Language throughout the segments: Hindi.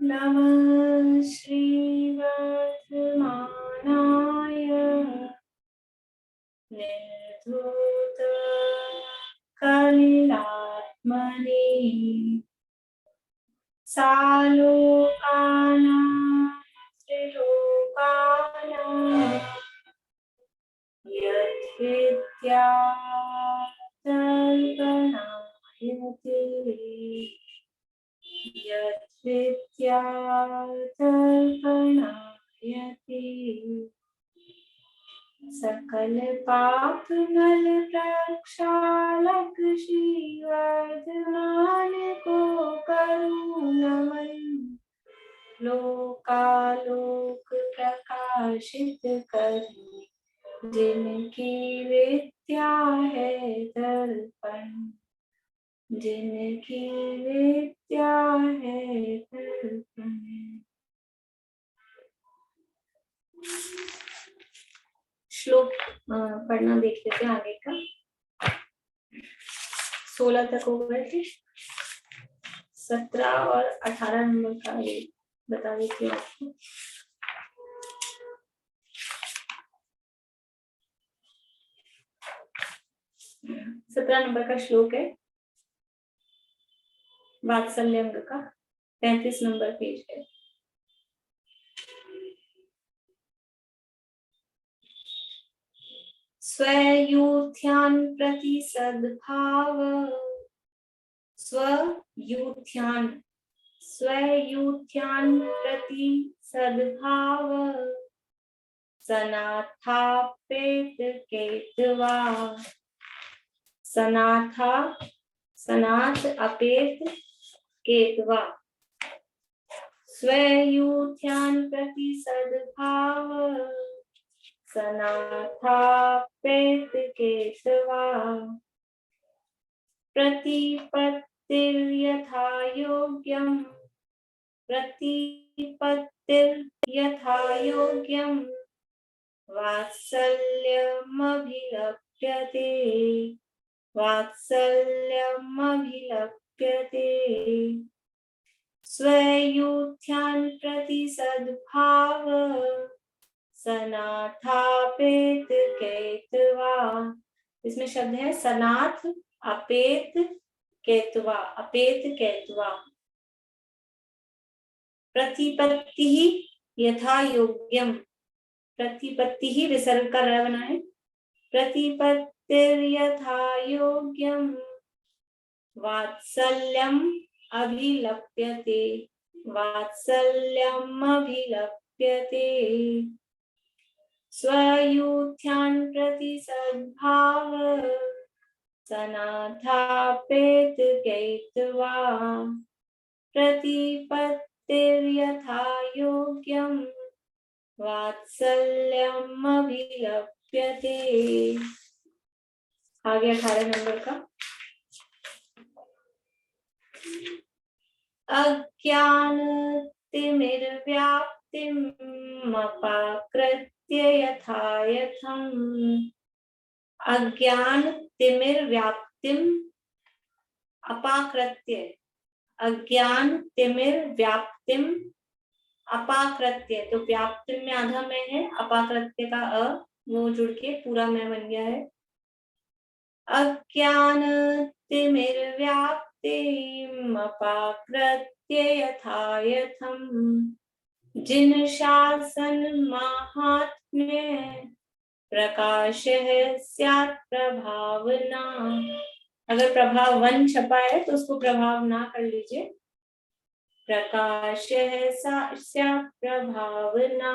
नमः श्रीवर्धमानाय निर्धूतकलिलात्मने सालोकानां त्रिलोकानां यद्विद्यातर्पणायते यद्विद्यातर्पणायते सकल पाप नल प्रक्षालक श्रीवर्धमान को करूं नमन लोकालोक प्रकाशित करूं जिनकी विद्या है दर्पण जिनकी विद्या है दर्पण। श्लोक पढ़ना देख लेते हैं आगे का। 16 तक हो गए थे, 17 और 18 नंबर का ये बता देती हूँ आपको। 17 नंबर का श्लोक है वात्सल्य अंग का, 35 नंबर पेज है। स्वयूथ्यान प्रति सद्भाव स्वयूथ्यान प्रति सद्भाव सनाथापेत केतवा सनाथ अपेत केतवा स्वयूथ्यान प्रति सद्भाव सनाथापेत केतवा प्रतिपत्तिर्यथा योग्यं वात्सल्यमभिलप्यते स्वयूथ्यान प्रति सद्भाव सनाथापेत केतवा। इसमें शब्द है सनाथ अपेत केतवा, अपेत केतवा। प्रतिपत्ति यथा योग्यम, प्रतिपत्ति ही विसर्ग का र बना है। प्रतिपत्तिर्यथा योग्यम वात्सल्यम अभिलप्यते स्वयूथ्यान प्रति सद्भाव सनाथापेत केतवा प्रतिपत्तिर्यथा योग्यम वात्सल्यमभिलप्यते। आगे 18 नंबर का। अज्ञानतिमिर्व्याप्तिमपाकृत्य यथायथम् अज्ञानतिमिर्व्याप्तिम अपाकृत्य, अज्ञानतिमिर्व्याप्तिम अपाकृत्य, तो व्याप्ति में आधा में है, अपाकृत्य का अ वो जुड़ के पूरा में बन गया है। अज्ञानतिमिर्व्याप्तिम अपाकृत्य यथायथम् जिन शासन महात्म्य प्रकाश है स्यात् प्रभावना। अगर प्रभाव वन छपा है तो उसको प्रभाव ना कर लीजिए। प्रकाश है स्यात् प्रभावना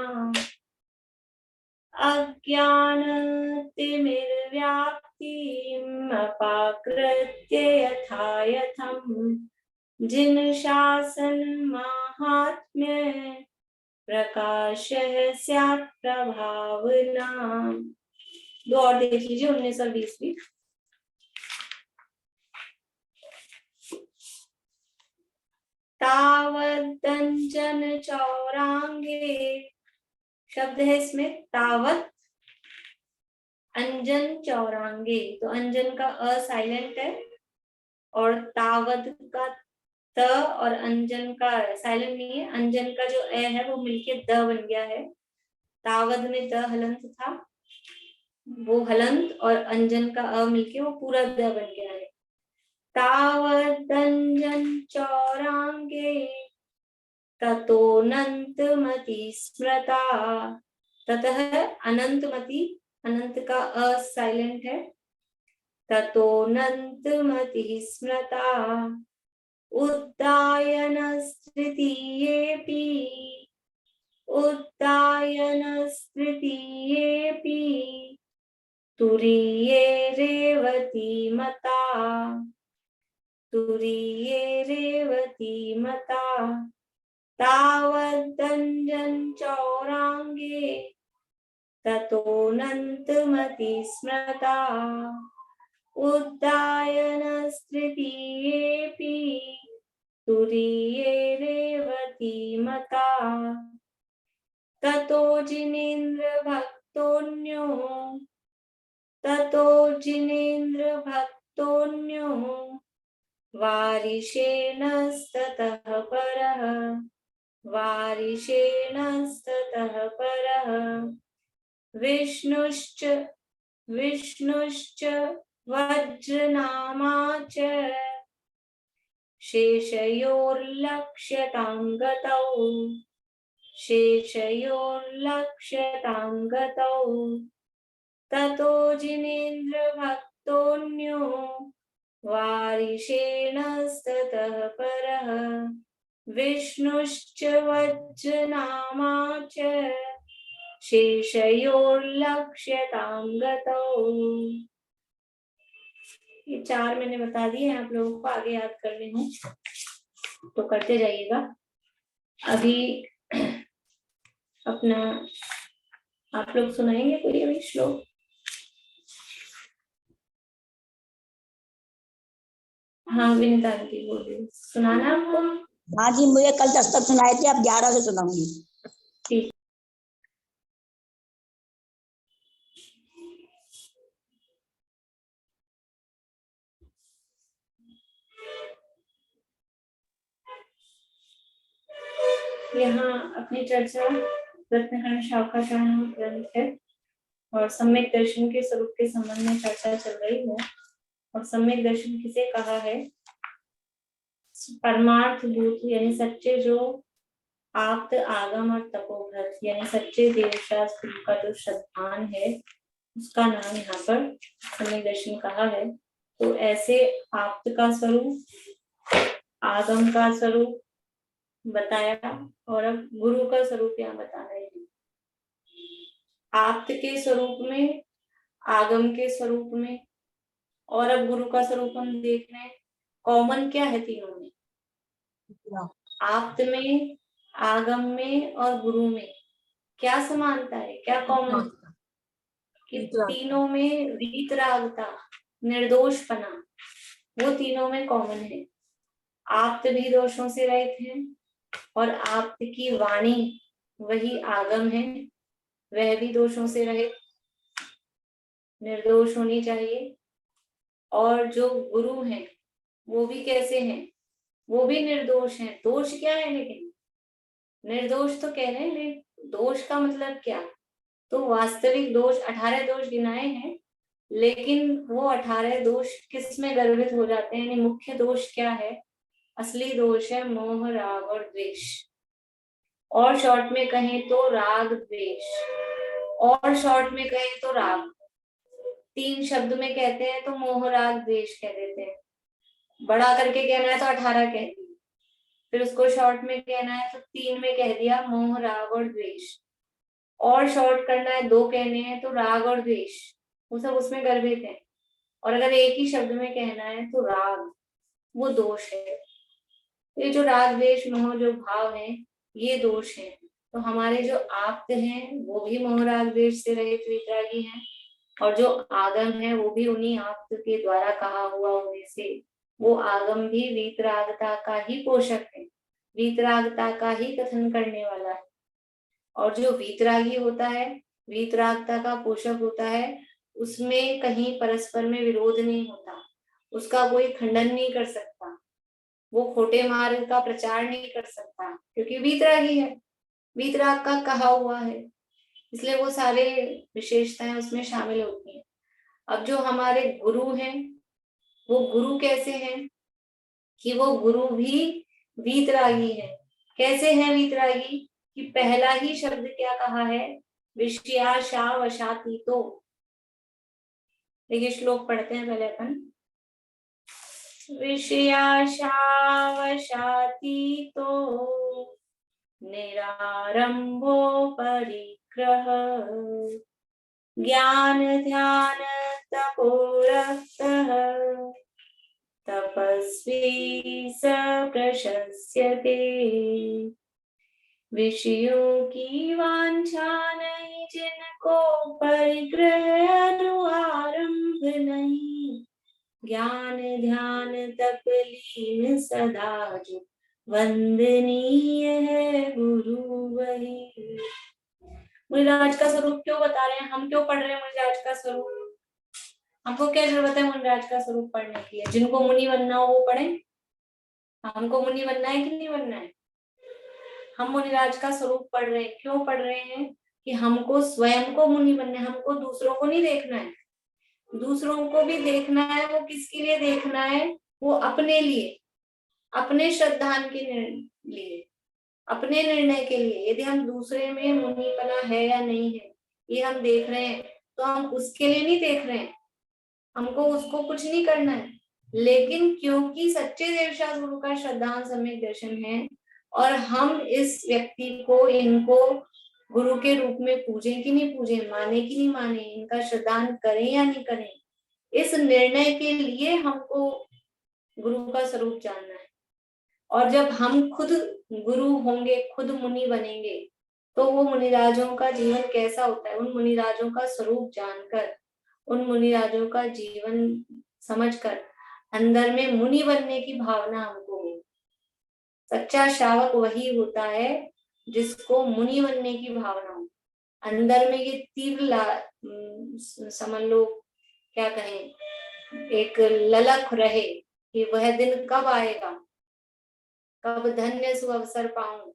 अज्ञानतिमिर्व्याप्तिम अपाकृत्य यथायथम् जिन शासन महात्म्य प्रकाश है स्यात् प्रभावना। दो और देख लीजिए 19 और 20 भी। तावदंजन चौरांगे, शब्द है इसमें तावत अंजन चौरांगे, तो अंजन का अ साइलेंट है और तावत का त और अंजन का साइलेंट नहीं है, अंजन का जो ए है वो मिलके द बन गया है। तावद में द हलंत था, वो हलंत और अंजन का अ मिलके वो पूरा द बन गया है। तावदंजन चौरांगे ततोऽनन्तमति स्मृता। ततः अनंतमति, अनंत का अ साइलेंट है। ततोऽनन्तमतिः स्मृता उद्दायनस्तृतीयेऽपि, उद्दायनस्तृतीयेऽपि तुरीये रेवती मता, तुरीये रेवती मता। तावदंजन चौरांगे ततोऽनन्तमति स्मृता उद्दायनस्तृतीयेऽपि तुरीये रेवती मता। ततो जिनेन्द्रभक्तोऽन्यो, ततो जिनेन्द्रभक्तोऽन्यो वारिशेणस्ततः परः, वारिशेणस्ततः परः विष्णुश्च, विष्णुश्च वज्रनामा च शेषयोर्लक्ष्यतां गतौ, शेषयोर्लक्ष्यतां गतौ। ततो जिनेन्द्रभक्तोऽन्यो वारिशेणस्ततः परः विष्णुश्च वज्रनामा च शेषयोर्लक्ष्यतां गतौ। ये 4 मैंने बता दिए हैं, आप लोगों को आगे याद करने हो तो करते जाइएगा। अभी अपना आप लोग सुनाएंगे कोई अभी श्लोक? हाँ विनीता आंटी बोल रही, सुनाना आपको? हाँ जी, मुझे कल 10 तक सुनाए थे, अब 11 से सुनाऊंगी। ठीक। यहाँ अपनी चर्चा रत्नखंड शाखा का ग्रंथ है और सम्यक दर्शन के स्वरूप के संबंध में चर्चा चल रही है। और सम्यक दर्शन किसे कहा है? परमार्थ भूत यानी सच्चे जो आप्त आगम और तपोभ्रत यानी सच्चे देवशास्त्र का जो श्रद्धान है उसका नाम यहाँ पर सम्यक दर्शन कहा है। तो ऐसे आप्त का स्वरूप, आगम का स्वरूप बताया और अब गुरु का स्वरूप यहाँ बता रहे हैं। आप्त के स्वरूप में, आगम के स्वरूप में और अब गुरु का स्वरूप हम देख रहे हैं। कॉमन क्या है तीनों में? आप्त में, आगम में और गुरु में क्या समानता है, क्या कॉमन? कि तीनों में वीतरागता, निर्दोषपना, वो तीनों में कॉमन है। आप्त भी दोषों से रहित हैं और आप्त की वाणी वही आगम है, वह भी दोषों से रहित, निर्दोष होनी चाहिए। और जो गुरु हैं वो भी कैसे हैं? वो भी निर्दोष हैं। दोष क्या है लेकिन? निर्दोष तो कह रहे हैं, लेकिन दोष का मतलब क्या? तो वास्तविक दोष 18 दोष गिनाए हैं, लेकिन वो 18 दोष किस में गर्भित हो जाते हैं? यानी मुख्य दोष क्या है? असली दोष है मोह, राग और द्वेष। और शॉर्ट में कहें तो राग द्वेष, और शॉर्ट में कहें तो राग। 3 शब्द में कहते हैं तो मोह, राग, द्वेष कह देते हैं। बड़ा करके कहना है तो 18 कह दिया, फिर उसको शॉर्ट में कहना है तो 3 में कह दिया मोह, राग और द्वेष। और शॉर्ट करना है 2 कहने हैं तो राग और द्वेष, वो सब उसमें गर्भित है। और अगर एक ही शब्द में कहना है तो राग, वो दोष है। ये जो राग द्वेष मोह जो भाव है ये दोष है। तो हमारे जो आप्त हैं वो भी मोह, राग, द्वेष से रहित वितरागी हैं और जो आगम है वो भी उन्हीं आप्त के द्वारा कहा हुआ होने से वो आगम भी वीतरागता का ही पोषक है, वीतरागता का ही कथन करने वाला है। और जो वीतरागी होता है, वीतरागता का पोषक होता है, उसमें कहीं परस्पर में विरोध नहीं होता, उसका कोई खंडन नहीं कर सकता। वो खोटे मार्ग का प्रचार नहीं कर सकता, क्योंकि वीतरागी है, वीतराग का कहा हुआ है, इसलिए वो सारे विशेषताएं उसमें शामिल होती हैं। अब जो हमारे गुरु हैं, वो गुरु कैसे हैं कि वो गुरु भी वीतरागी है। कैसे है वीतरागी कि पहला ही शब्द क्या कहा है, विषयाशावशातीतो। देखिए श्लोक पढ़ते हैं पहले अपन। विषयाशावशातीतो निरारंभो परिग्रह ज्ञान ध्यान तपोरक्तः तपस्वी स प्रशस्यते। विषयों की वांछा नहीं जिनको परिग्रह अनुआरंभ नहीं, ज्ञान ध्यान तप लीन सदा जो वंदनीय है गुरु वही। मुनिराज का स्वरूप क्यों बता रहे हैं, हम क्यों पढ़ रहे हैं मुनिराज का स्वरूप? हमको क्या जरूरत है मुनिराज का स्वरूप पढ़ने की? है जिनको मुनि बनना हो वो पढ़े। हमको मुनि बनना है कि नहीं बनना है? हम मुनिराज का स्वरूप पढ़ रहे हैं, क्यों पढ़ रहे हैं? कि हमको स्वयं को मुनि बनना है, हमको दूसरों को नहीं देखना है। दूसरों को भी देखना है, वो किसके लिए देखना है? वो अपने लिए, अपने श्रद्धान के लिए, अपने निर्णय के लिए। यदि हम दूसरे में मुनिपना है या नहीं है ये हम देख रहे हैं, तो हम उसके लिए नहीं देख रहे हैं, हमको उसको कुछ नहीं करना है। लेकिन क्योंकि सच्चे देवशास्त्र गुरु का श्रद्धान सम्यक दर्शन है और हम इस व्यक्ति को, इनको गुरु के रूप में पूजे कि नहीं पूजे, माने कि नहीं माने, इनका श्रद्धान करें या नहीं करें, इस निर्णय के लिए हमको गुरु का स्वरूप जानना है। और जब हम खुद गुरु होंगे, खुद मुनि बनेंगे, तो वो मुनिराजों का जीवन कैसा होता है, उन मुनिराजों का स्वरूप जानकर, उन मुनिराजों का जीवन समझकर अंदर में मुनि बनने की भावना हमको हो। सच्चा श्रावक वही होता है जिसको मुनि बनने की भावना हो। अंदर में ये तीव्र समझ लो, क्या कहें, एक ललक रहे कि वह दिन कब आएगा, कब धन्य सु अवसर पाऊं।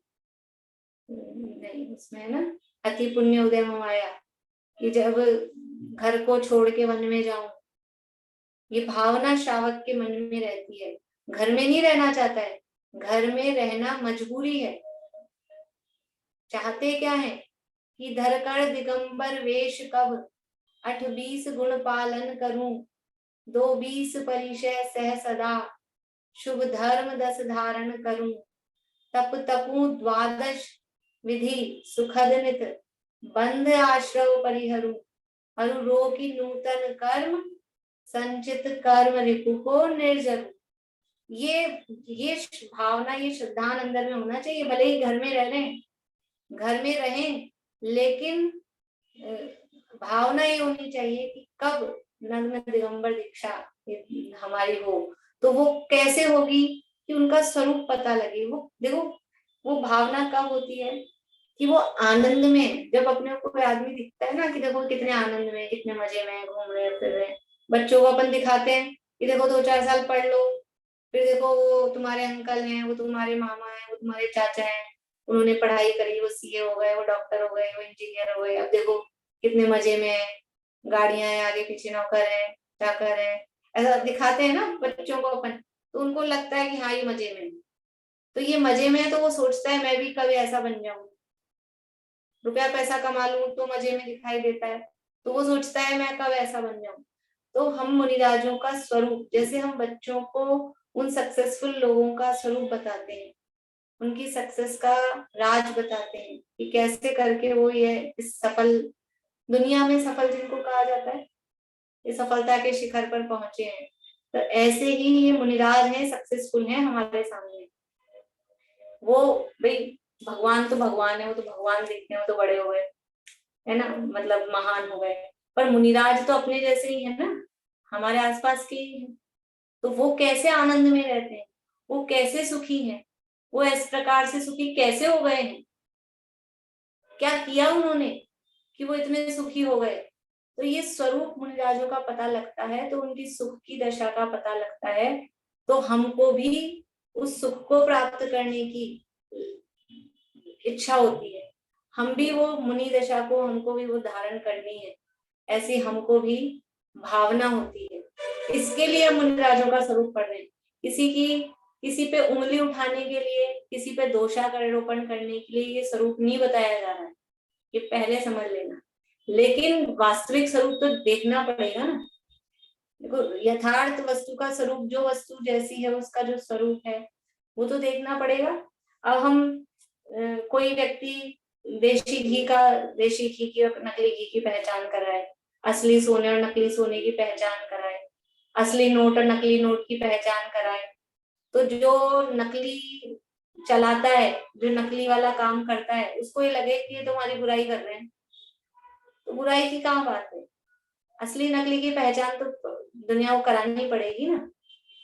नहीं, उसमें है ना, अति पुण्य उदय में आया कि जब घर को छोड़ के वन में जाऊं, ये भावना श्रावक के मन में रहती है। घर में नहीं रहना चाहता है, घर में रहना मजबूरी है। चाहते क्या है कि धरकर दिगंबर वेश कब, 8-20 गुण पालन करूं, 2-20 परिचय सह सदा, शुभ धर्म 10 धारण करूं, तप तपू 12 विधि सुखद नित, बंध आश्रव परिहरु, हरु रोकी नूतन कर्म, संचित कर्म रिपु को निर्जरु। ये भावना, ये श्रद्धान अंदर में होना चाहिए। भले ही घर में रह रहे हैं, घर में रहें, लेकिन भावना ये होनी चाहिए कि कब नग्न दिगंबर दीक्षा हमारी हो। तो वो कैसे होगी कि उनका स्वरूप पता लगे। वो देखो, वो भावना कब होती है कि वो आनंद में, जब अपने को कोई आदमी दिखता है ना कि देखो कितने आनंद में, कितने मजे में घूम रहे फिर रहे। बच्चों को अपन दिखाते हैं कि देखो 2-4 साल पढ़ लो, फिर देखो वो तुम्हारे अंकल हैं, वो तुम्हारे मामा हैं, वो तुम्हारे चाचा हैं, उन्होंने पढ़ाई करी, वो सीए हो गए, वो डॉक्टर हो गए, वो इंजीनियर हो गए, अब देखो कितने मजे में है, गाड़ियां हैं, आगे पीछे नौकर है, चाकर है। ऐसा दिखाते हैं ना बच्चों को अपन, तो उनको लगता है कि हाँ ये मजे में है। तो ये मजे में है तो वो सोचता है मैं भी कभी ऐसा बन जाऊं, रुपया पैसा कमा लूं तो मजे में दिखाई देता है, तो वो सोचता है मैं कब ऐसा बन जाऊं। तो हम मुनिराजों का स्वरूप, जैसे हम बच्चों को उन सक्सेसफुल लोगों का स्वरूप बताते हैं, उनकी सक्सेस का राज बताते हैं कि कैसे करके वो ये इस सफल दुनिया में, सफल जिनको कहा जाता है, ये सफलता के शिखर पर पहुंचे हैं। तो ऐसे ही ये मुनिराज हैं, सक्सेसफुल हैं हमारे सामने। वो भाई भगवान तो भगवान है, वो तो भगवान दिखते हैं, वो तो बड़े हो गए है ना, मतलब महान हो गए, पर मुनिराज तो अपने जैसे ही है ना, हमारे आसपास के ही है। तो वो कैसे आनंद में रहते हैं, वो कैसे सुखी हैं, वो इस प्रकार से सुखी कैसे हो गए हैं, क्या किया उन्होंने कि वो इतने सुखी हो गए। तो ये स्वरूप मुनिराजों का पता लगता है, तो उनकी सुख की दशा का पता लगता है। तो हमको भी उस सुख को प्राप्त करने की इच्छा होती है। हम भी वो मुनि दशा को, हमको भी वो धारण करनी है, ऐसी हमको भी भावना होती है। इसके लिए हम मुनिराजों का स्वरूप पढ़ रहे हैं। किसी पे उंगली उठाने के लिए, किसी पे दोषारोपण करने के लिए ये स्वरूप नहीं बताया जा रहा है, ये पहले समझ लेना। लेकिन वास्तविक स्वरूप तो देखना पड़ेगा ना। देखो, यथार्थ वस्तु का स्वरूप, जो वस्तु जैसी है उसका जो स्वरूप है वो तो देखना पड़ेगा। अब हम कोई व्यक्ति देशी घी की और नकली घी की पहचान कराए, असली सोने और नकली सोने की पहचान कराए, असली नोट और नकली नोट की पहचान कराए, तो जो नकली चलाता है, जो नकली वाला काम करता है, उसको ये लगे कि ये तुम्हारी बुराई कर रहे हैं, तो बुराई की कहाँ बात है। असली नकली की पहचान तो दुनिया को करानी पड़ेगी ना,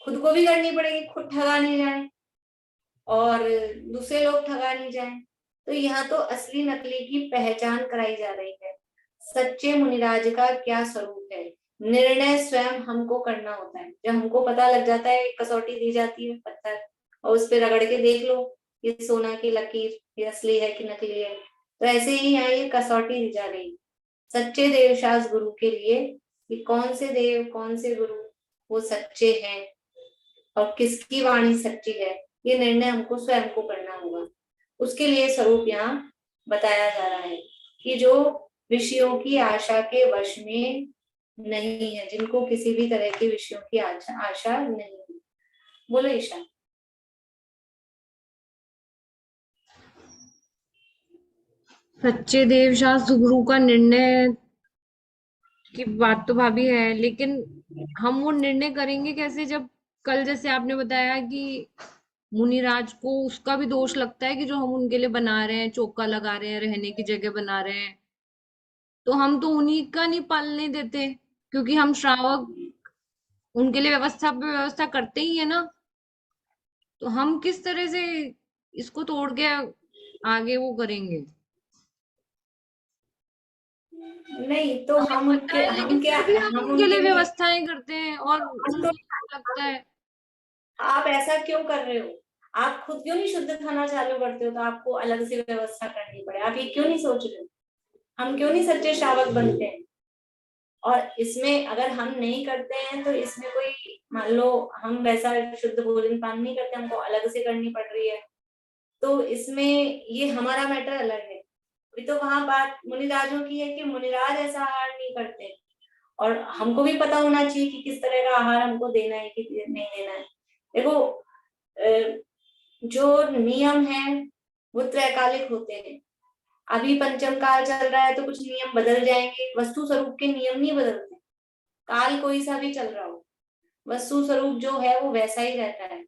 खुद को भी करनी पड़ेगी, खुद ठगा नहीं जाए और दूसरे लोग ठगा नहीं जाए। तो यहाँ तो असली नकली की पहचान कराई जा रही है। सच्चे मुनिराज का क्या स्वरूप है, निर्णय स्वयं हमको करना होता है। जब हमको पता लग जाता है, कसौटी दी जाती है पत्थर, और उस पर रगड़ के देख लो ये सोना की लकीर ये असली है कि नकली है, तो ऐसे ही यहाँ ये कसौटी दी जा रही है सच्चे देवशास गुरु के लिए कि कौन से देव, कौन से गुरु वो सच्चे हैं और किसकी वाणी सच्ची है, ये निर्णय हमको स्वयं को करना होगा। उसके लिए स्वरूप यहाँ बताया जा रहा है कि जो विषयों की आशा के वश में नहीं है, जिनको किसी भी तरह के विषयों की आशा नहीं है। बोलो ईशा। सच्चे देव शास्त्र गुरु का निर्णय की बात तो भाभी है, लेकिन हम वो निर्णय करेंगे कैसे जब कल जैसे आपने बताया कि मुनिराज को उसका भी दोष लगता है कि जो हम उनके लिए बना रहे हैं, चौका लगा रहे हैं, रहने की जगह बना रहे हैं, तो हम तो उन्हीं का नहीं पालने देते, क्योंकि हम श्रावक उनके लिए व्यवस्था पे व्यवस्था करते ही है ना। तो हम किस तरह से इसको तोड़ के आगे वो करेंगे। नहीं तो हमें पता है, लेकिन हम क्या, फिर भी हम हम उनके उनके लिए लिए, व्यवस्थाएं करते हैं और हम तो, उनको लगता है। आप ऐसा क्यों कर रहे हो? आप खुद क्यों नहीं शुद्ध खाना चालू करते हो तो आपको अलग से व्यवस्था करनी पड़े? आप ये क्यों नहीं सोच रहे हो? हम क्यों नहीं सच्चे श्रावक बनते हैं? और इसमें अगर हम नहीं करते हैं तो इसमें कोई, मान लो हम वैसा शुद्ध भोजन पान नहीं करते, हमको अलग से करनी पड़ रही है, तो इसमें ये हमारा मैटर अलग है। अभी तो वहां बात मुनिराजों की है कि मुनिराज ऐसा आहार नहीं करते, और हमको भी पता होना चाहिए कि किस तरह का आहार हमको देना है कि नहीं देना है। देखो, जो नियम है वो त्रैकालिक होते हैं। अभी पंचम काल चल रहा है तो कुछ नियम बदल जाएंगे, वस्तु स्वरूप के नियम नहीं बदलते। काल कोई सा भी चल रहा हो, वस्तु स्वरूप जो है वो वैसा ही रहता है।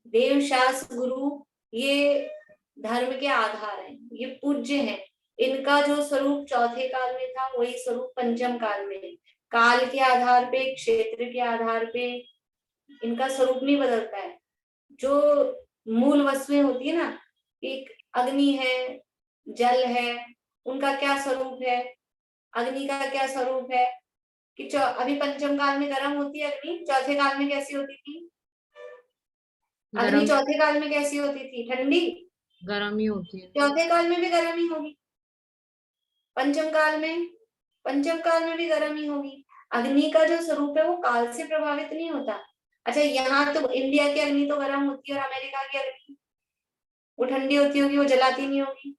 देव शास्त्र गुरु ये धर्म के आधार हैं, ये पूज्य हैं। इनका जो स्वरूप चौथे काल में था वही स्वरूप पंचम काल में है। काल के आधार पे, क्षेत्र के आधार पे इनका स्वरूप नहीं बदलता है। जो मूल वस्तुएं होती है ना, एक अग्नि है, जल है, उनका क्या स्वरूप है, अग्नि का क्या स्वरूप है कि अभी पंचम काल में गर्म होती है अग्नि, चौथे काल में कैसी होती थी? अग्नि गरम, चौथे काल में कैसी होती थी? ठंडी। गरम ही होती है। चौथे काल में भी गर्म ही होगी। पंचम काल में, पंचम काल में भी गर्म ही होगी। अग्नि का जो स्वरूप है वो काल से प्रभावित नहीं होता। अच्छा, यहाँ तो इंडिया की अग्नि तो गर्म होती है, और अमेरिका की अग्नि वो ठंडी होती होगी, वो जलाती नहीं होगी।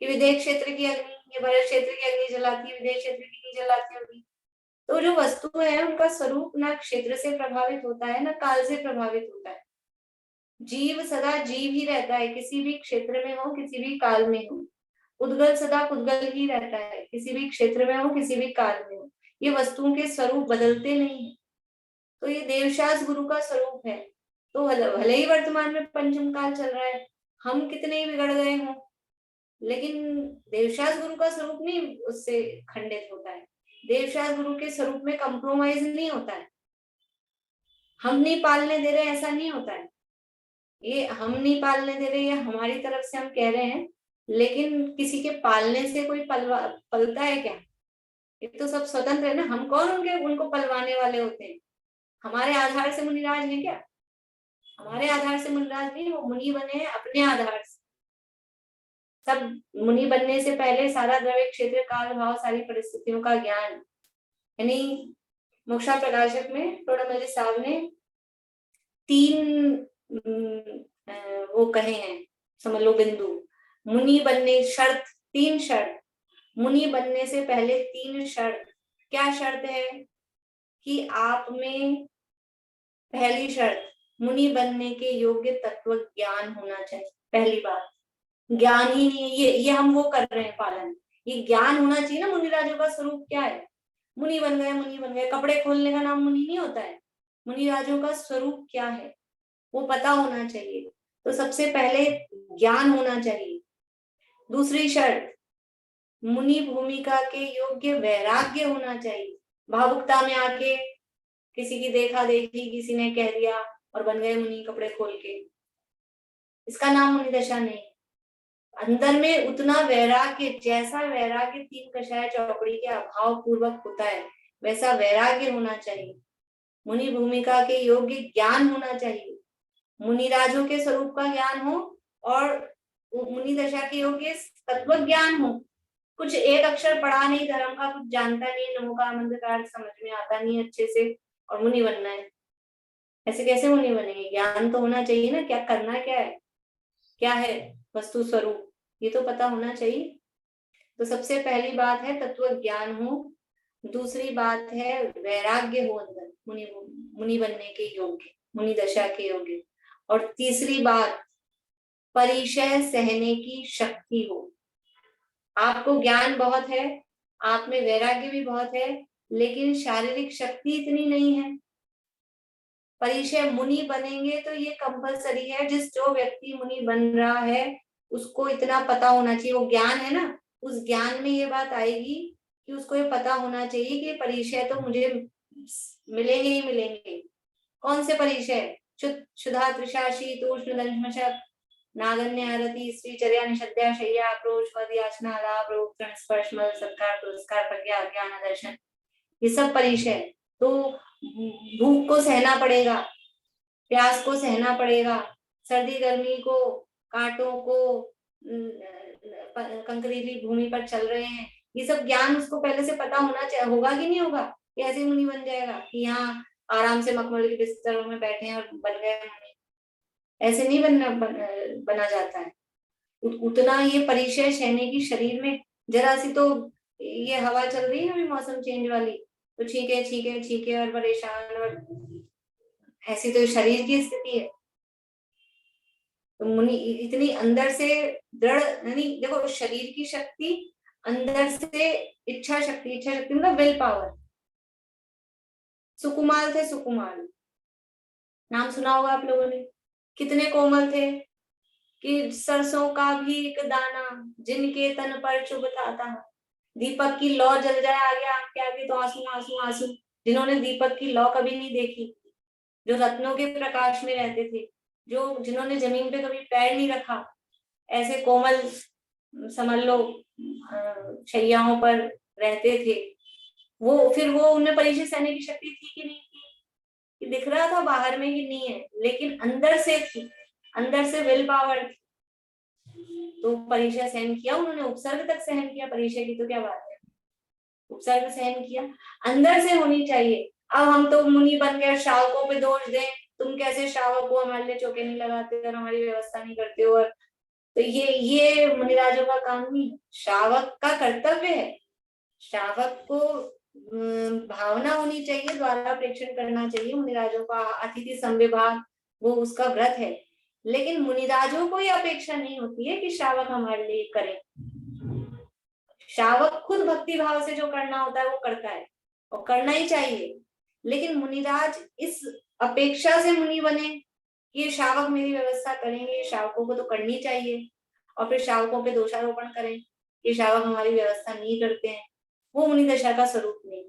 कि विदेश क्षेत्र की अग्नि, ये भारत क्षेत्र की अग्नि जलाती है, विदेश क्षेत्र की नहीं जलाती होगी। तो जो वस्तु है उनका स्वरूप ना क्षेत्र से प्रभावित होता है ना काल से प्रभावित होता है। जीव सदा जीव ही रहता है, किसी भी क्षेत्र में हो, किसी भी काल में हो। उद्गल सदा उद्गल ही रहता है, किसी भी क्षेत्र में हो, किसी भी काल में हो। ये वस्तुओं के स्वरूप बदलते नहीं है। तो ये देवशास गुरु का स्वरूप है। तो भले ही वर्तमान में पंचम काल चल रहा है, हम कितने ही बिगड़ गए हों, लेकिन देवशास गुरु का स्वरूप नहीं उससे खंडित होता है। देवशास गुरु के स्वरूप में कंप्रोमाइज नहीं होता है। हम नहीं पालने दे रहे ऐसा नहीं होता है। ये हम नहीं पालने दे रहे, ये हमारी तरफ से हम कह रहे हैं, लेकिन किसी के पालने से कोई पलता है क्या? ये तो सब स्वतंत्र है ना। हम कौन उनको पलवाने वाले होते हैं? हमारे आधार से मुनिराज है क्या? हमारे आधार से मुनिराज नहीं, वो मुनि बने हैं अपने आधार से। सब मुनि बनने से पहले सारा द्रव्य क्षेत्र काल भाव सारी परिस्थितियों का ज्ञान, यानी मोक्षा प्रकाशक में प्रणमजी साहब ने 3 वो कहे हैं, समझ लो बिंदु। मुनि बनने शर्त, 3 शर्त मुनि बनने से पहले, 3 शर्त। क्या शर्त है? कि आप में पहली शर्त मुनि बनने के योग्य तत्व ज्ञान होना चाहिए। पहली बात, ज्ञान ही नहीं है, ये हम वो कर रहे हैं पालन। ये ज्ञान होना चाहिए ना। मुनिराजों का स्वरूप क्या है? मुनि बन गए, मुनि बन गए। कपड़े खोलने का नाम मुनि नहीं होता है। मुनिराजों का स्वरूप क्या है वो पता होना चाहिए। तो सबसे पहले ज्ञान होना चाहिए। दूसरी शर्त, मुनि भूमिका के योग्य वैराग्य होना चाहिए। भावुकता में आके किसी की देखा देखी, किसी ने कह दिया और बन गए मुनि कपड़े खोल के, इसका नाम मुनि दशा नहीं। अंदर में उतना वैराग्य, जैसा वैराग्य 3 कषाय चौकड़ी के अभाव पूर्वक होता है वैसा वैराग्य होना चाहिए। मुनि भूमिका के योग्य ज्ञान होना चाहिए। मुनिराजों के स्वरूप का ज्ञान हो और मुनि दशा के योग्य तत्व ज्ञान हो। कुछ एक अक्षर पढ़ा नहीं धर्म का, कुछ जानता नहीं, नमो का मंत्र का अर्थ समझ में आता नहीं अच्छे से, और मुनि बनना है। ऐसे कैसे मुनि बनेंगे? ज्ञान तो होना चाहिए ना, क्या करना क्या है वस्तु स्वरूप, ये तो पता होना चाहिए। तो सबसे पहली बात है तत्व ज्ञान हो। दूसरी बात है वैराग्य हो अंदर, मुनि बनने के योग्य, मुनि दशा के योग्य। और तीसरी बात, परिचय सहने की शक्ति हो। आपको ज्ञान बहुत है, आप में वैराग्य भी बहुत है, लेकिन शारीरिक शक्ति इतनी नहीं है। परिचय, मुनि बनेंगे तो ये कंपलसरी है, जो व्यक्ति मुनि बन रहा है उसको इतना पता होना चाहिए। वो ज्ञान है ना, उस ज्ञान में ये बात आएगी कि उसको ये पता होना चाहिए कि परिचय तो मुझे मिलेंगे ही मिलेंगे। कौन से परिचय? क्षुधा, तृषा, शीतोष्ण, दंशमशक, नागन्य, आरती, स्त्री, चर्या, निषद्या, शय्या, आक्रोश, वध, याचना, लाभ, रोग, तृण, स्पर्श, मल, सत्कार, पुरस्कार, प्रज्ञा, ज्ञान, दर्शन, ये सब परिचय। तो भूख को सहना पड़ेगा, प्यास को सहना पड़ेगा, सर्दी गर्मी को, कांटों को, कंकरीली भूमि पर चल रहे हैं, ये सब ज्ञान उसको पहले से पता होगा कि नहीं होगा? ऐसे मुनि बन जाएगा कि यहाँ आराम से मखमल के बिस्तरों में बैठे हैं और बन गए मुनि? ऐसे नहीं बना जाता है। उतना ये परिचय सहने की शरीर में, जरा सी तो ये हवा चल रही है अभी मौसम चेंज वाली, तो ठीक है ठीक है ठीक है और परेशान, और ऐसी तो शरीर की स्थिति है। तो मुनि इतनी अंदर से दृढ़, यानी देखो शरीर की शक्ति, अंदर से इच्छा शक्ति मतलब विल पावर। सुकुमार थे, सुकुमार नाम सुना होगा आप लोगों ने, कितने कोमल थे कि सरसों का भी एक दाना जिनके तन पर चुभता था। दीपक की लौ जल जाए आगे, आंख के आगे तो आंसू आंसू आंसू। जिन्होंने दीपक की लौ कभी नहीं देखी, जो रत्नों के प्रकाश में रहते थे, जिन्होंने जमीन पे कभी पैर नहीं रखा, ऐसे कोमल समझ लो शैयाओं पर रहते थे, वो उनमें परिचय सहने की शक्ति थी कि नहीं थी? कि दिख रहा था बाहर में कि नहीं है, लेकिन अंदर से थी, अंदर से विल पावर थी। तो परिचय सहन किया उन्होंने, उपसर्ग तक सहन किया। परिचय की तो क्या बात है, उपसर्ग सहन किया, अंदर से होनी चाहिए। अब हम तो मुनि बन गए, श्रावकों पे दोष दें, तुम कैसे श्रावक हो, हमारे लिए चौके नहीं लगाते और हमारी व्यवस्था नहीं करते हो, और तो ये मुनिराजों का काम नहीं, श्रावक का कर्तव्य है। श्रावक को भावना होनी चाहिए, द्वारा प्रेक्षण करना चाहिए। मुनिराजों का अतिथि संविभाग वो उसका व्रत है, लेकिन मुनिराजों को यह अपेक्षा नहीं होती है कि श्रावक हमारे लिए करे। श्रावक खुद भक्ति भाव से जो करना होता है वो करता है और करना ही चाहिए, लेकिन मुनिराज इस अपेक्षा से मुनि बने कि श्रावक मेरी व्यवस्था करेंगे, श्रावकों को तो करनी चाहिए, और फिर श्रावकों पे दोषारोपण करें कि श्रावक हमारी व्यवस्था नहीं करते हैं, वो मुनि दशा का स्वरूप नहीं।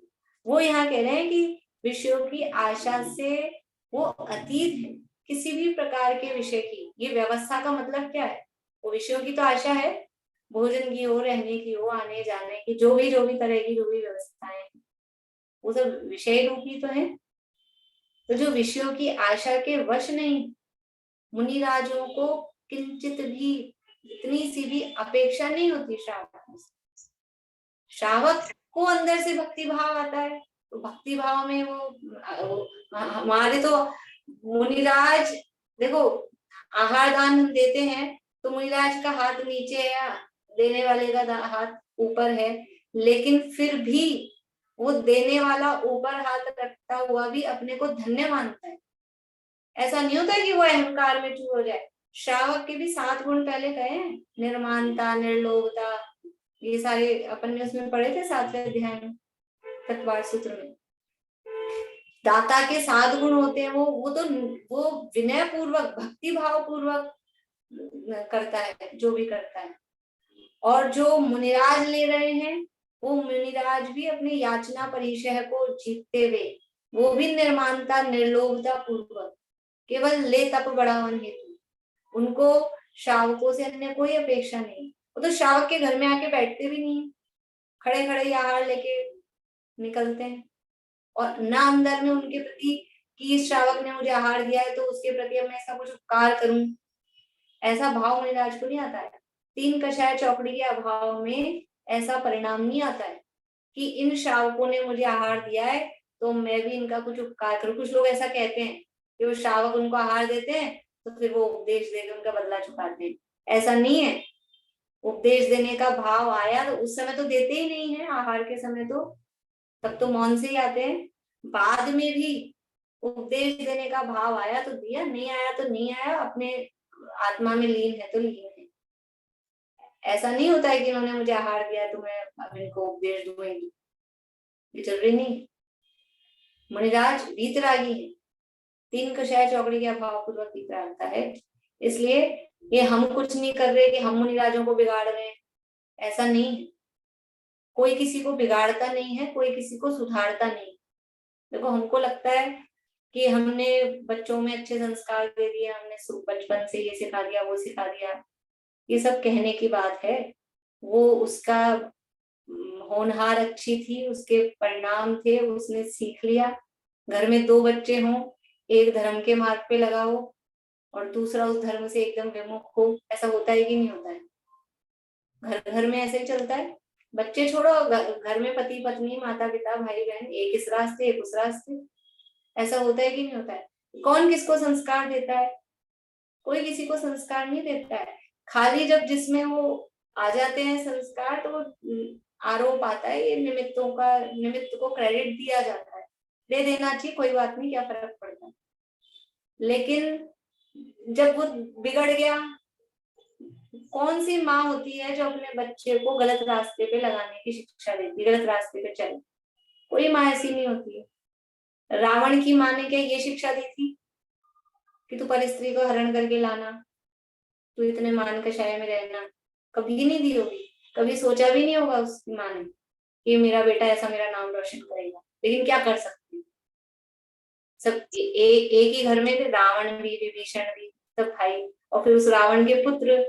वो यहाँ कह रहे हैं कि विषयों की आशा से वो अतीत है, किसी भी प्रकार के विषय की। ये व्यवस्था का मतलब क्या है? वो विषयों की तो आशा है, भोजन की हो, रहने की हो, आने जाने की, जो भी तरह की जो भी व्यवस्थाएं हैं, वो सब विषय रूपी तो है। तो जो विषयों की आशा के वश नहीं, मुनिराजों को किंचित भी, इतनी सी भी अपेक्षा नहीं होती श्रावक में। श्रावक को अंदर से भक्ति भाव आता है, तो भक्ति भाव में वो हमारे तो मुनिराज, देखो आहार दान हम देते हैं तो मुनिराज का हाथ नीचे है या देने वाले का हाथ ऊपर है, लेकिन फिर भी वो देने वाला ऊपर हाथ रखता हुआ भी अपने को धन्य मानता है। ऐसा नहीं होता कि वो अहंकार में चूर हो जाए। श्रावक के भी 7 गुण पहले कहे हैं, निर्मानता, निर्लोभता, ये सारे अपन ने उसमें पढ़े थे 7वें अध्याय में, तत्वार सूत्र में। दाता के 7 गुण होते हैं, वो विनय पूर्वक, भक्ति भाव पूर्वक करता है जो भी करता है। और जो मुनिराज ले रहे हैं, वो मुनिराज भी अपने याचना परिचय को जीतते हुए, वो भी निर्मानता, निर्लोभता पूर्वक, केवल ले तप बढ़ावन हेतु, उनको श्रावकों से अन्य कोई अपेक्षा नहीं। वो तो श्रावक के घर में आके बैठते भी नहीं, खड़े खड़े आहार लेके निकलते हैं, और ना अंदर में उनके प्रति कि इस श्रावक ने मुझे आहार दिया है तो उसके प्रति मैं ऐसा कुछ उपकार करूं, ऐसा भाव मुनिराज को नहीं आता है। 3 कषाय चौकड़ी के अभाव में ऐसा परिणाम नहीं आता है कि इन श्रावकों ने मुझे आहार दिया है तो मैं भी इनका कुछ उपकार करूं। कुछ लोग ऐसा कहते हैं कि वो श्रावक उनको आहार देते हैं तो फिर वो उपदेश देकर उनका बदला चुकाते हैं। ऐसा नहीं है। उपदेश देने का भाव आया तो उस समय तो देते ही नहीं है, आहार के समय तो तब तो मौन से ही आते हैं। बाद में भी उपदेश देने का भाव आया तो दिया, नहीं आया तो नहीं आया, अपने आत्मा में लीन है तो लीन है। ऐसा नहीं होता है कि इन्होंने मुझे आहार दिया तो मैं अब इनको उपदेश दूंगी, ये जरूरी नहीं। मुनिराज वीतरागी है, 3 कषाय चौकड़ी के अभाव पूर्वक वीतरागता है, इसलिए ये हम कुछ नहीं कर रहे कि हम मुनिराजों को बिगाड़ रहे हैं, ऐसा नहीं है। कोई किसी को बिगाड़ता नहीं है, कोई किसी को सुधारता नहीं। देखो हमको लगता है कि हमने बच्चों में अच्छे संस्कार दे दिए, हमने बचपन से ये सिखा दिया वो सिखा दिया, ये सब कहने की बात है। वो उसका होनहार अच्छी थी, उसके परिणाम थे, उसने सीख लिया। घर में 2 बच्चे हों, एक धर्म के मार्ग पे लगा हो और दूसरा उस धर्म से एकदम विमुख हो, ऐसा होता है कि नहीं होता है? घर घर में ऐसे ही चलता है। बच्चे छोड़ो, घर में पति पत्नी, माता पिता, भाई बहन, एक इस रास्ते एक उस रास्ते, ऐसा होता है कि नहीं होता है? कौन किसको संस्कार देता है? कोई किसी को संस्कार नहीं देता है। खाली जब जिसमें वो आ जाते हैं संस्कार तो आरोप आता है, ये निमित्त को क्रेडिट दिया जाता है, दे देना चाहिए, कोई बात नहीं, क्या फर्क पड़ता है। लेकिन जब वो बिगड़ गया, कौन सी माँ होती है जो अपने बच्चे को गलत रास्ते पे लगाने की शिक्षा देती है, गलत रास्ते पे चले? कोई माँ ऐसी नहीं होती है। रावण की माँ ने क्या ये शिक्षा दी थी कि तू परस्त्री को हरण करके लाना, तू इतने मान कषाय में रहना? कभी नहीं दी होगी, कभी सोचा भी नहीं होगा उसकी माँ ने कि मेरा बेटा ऐसा मेरा नाम रोशन करेगा। लेकिन क्या कर सकते हैं, सब एक ही घर में थे, रावण भी, विभीषण भी, सब भाई, और फिर उस रावण के पुत्र,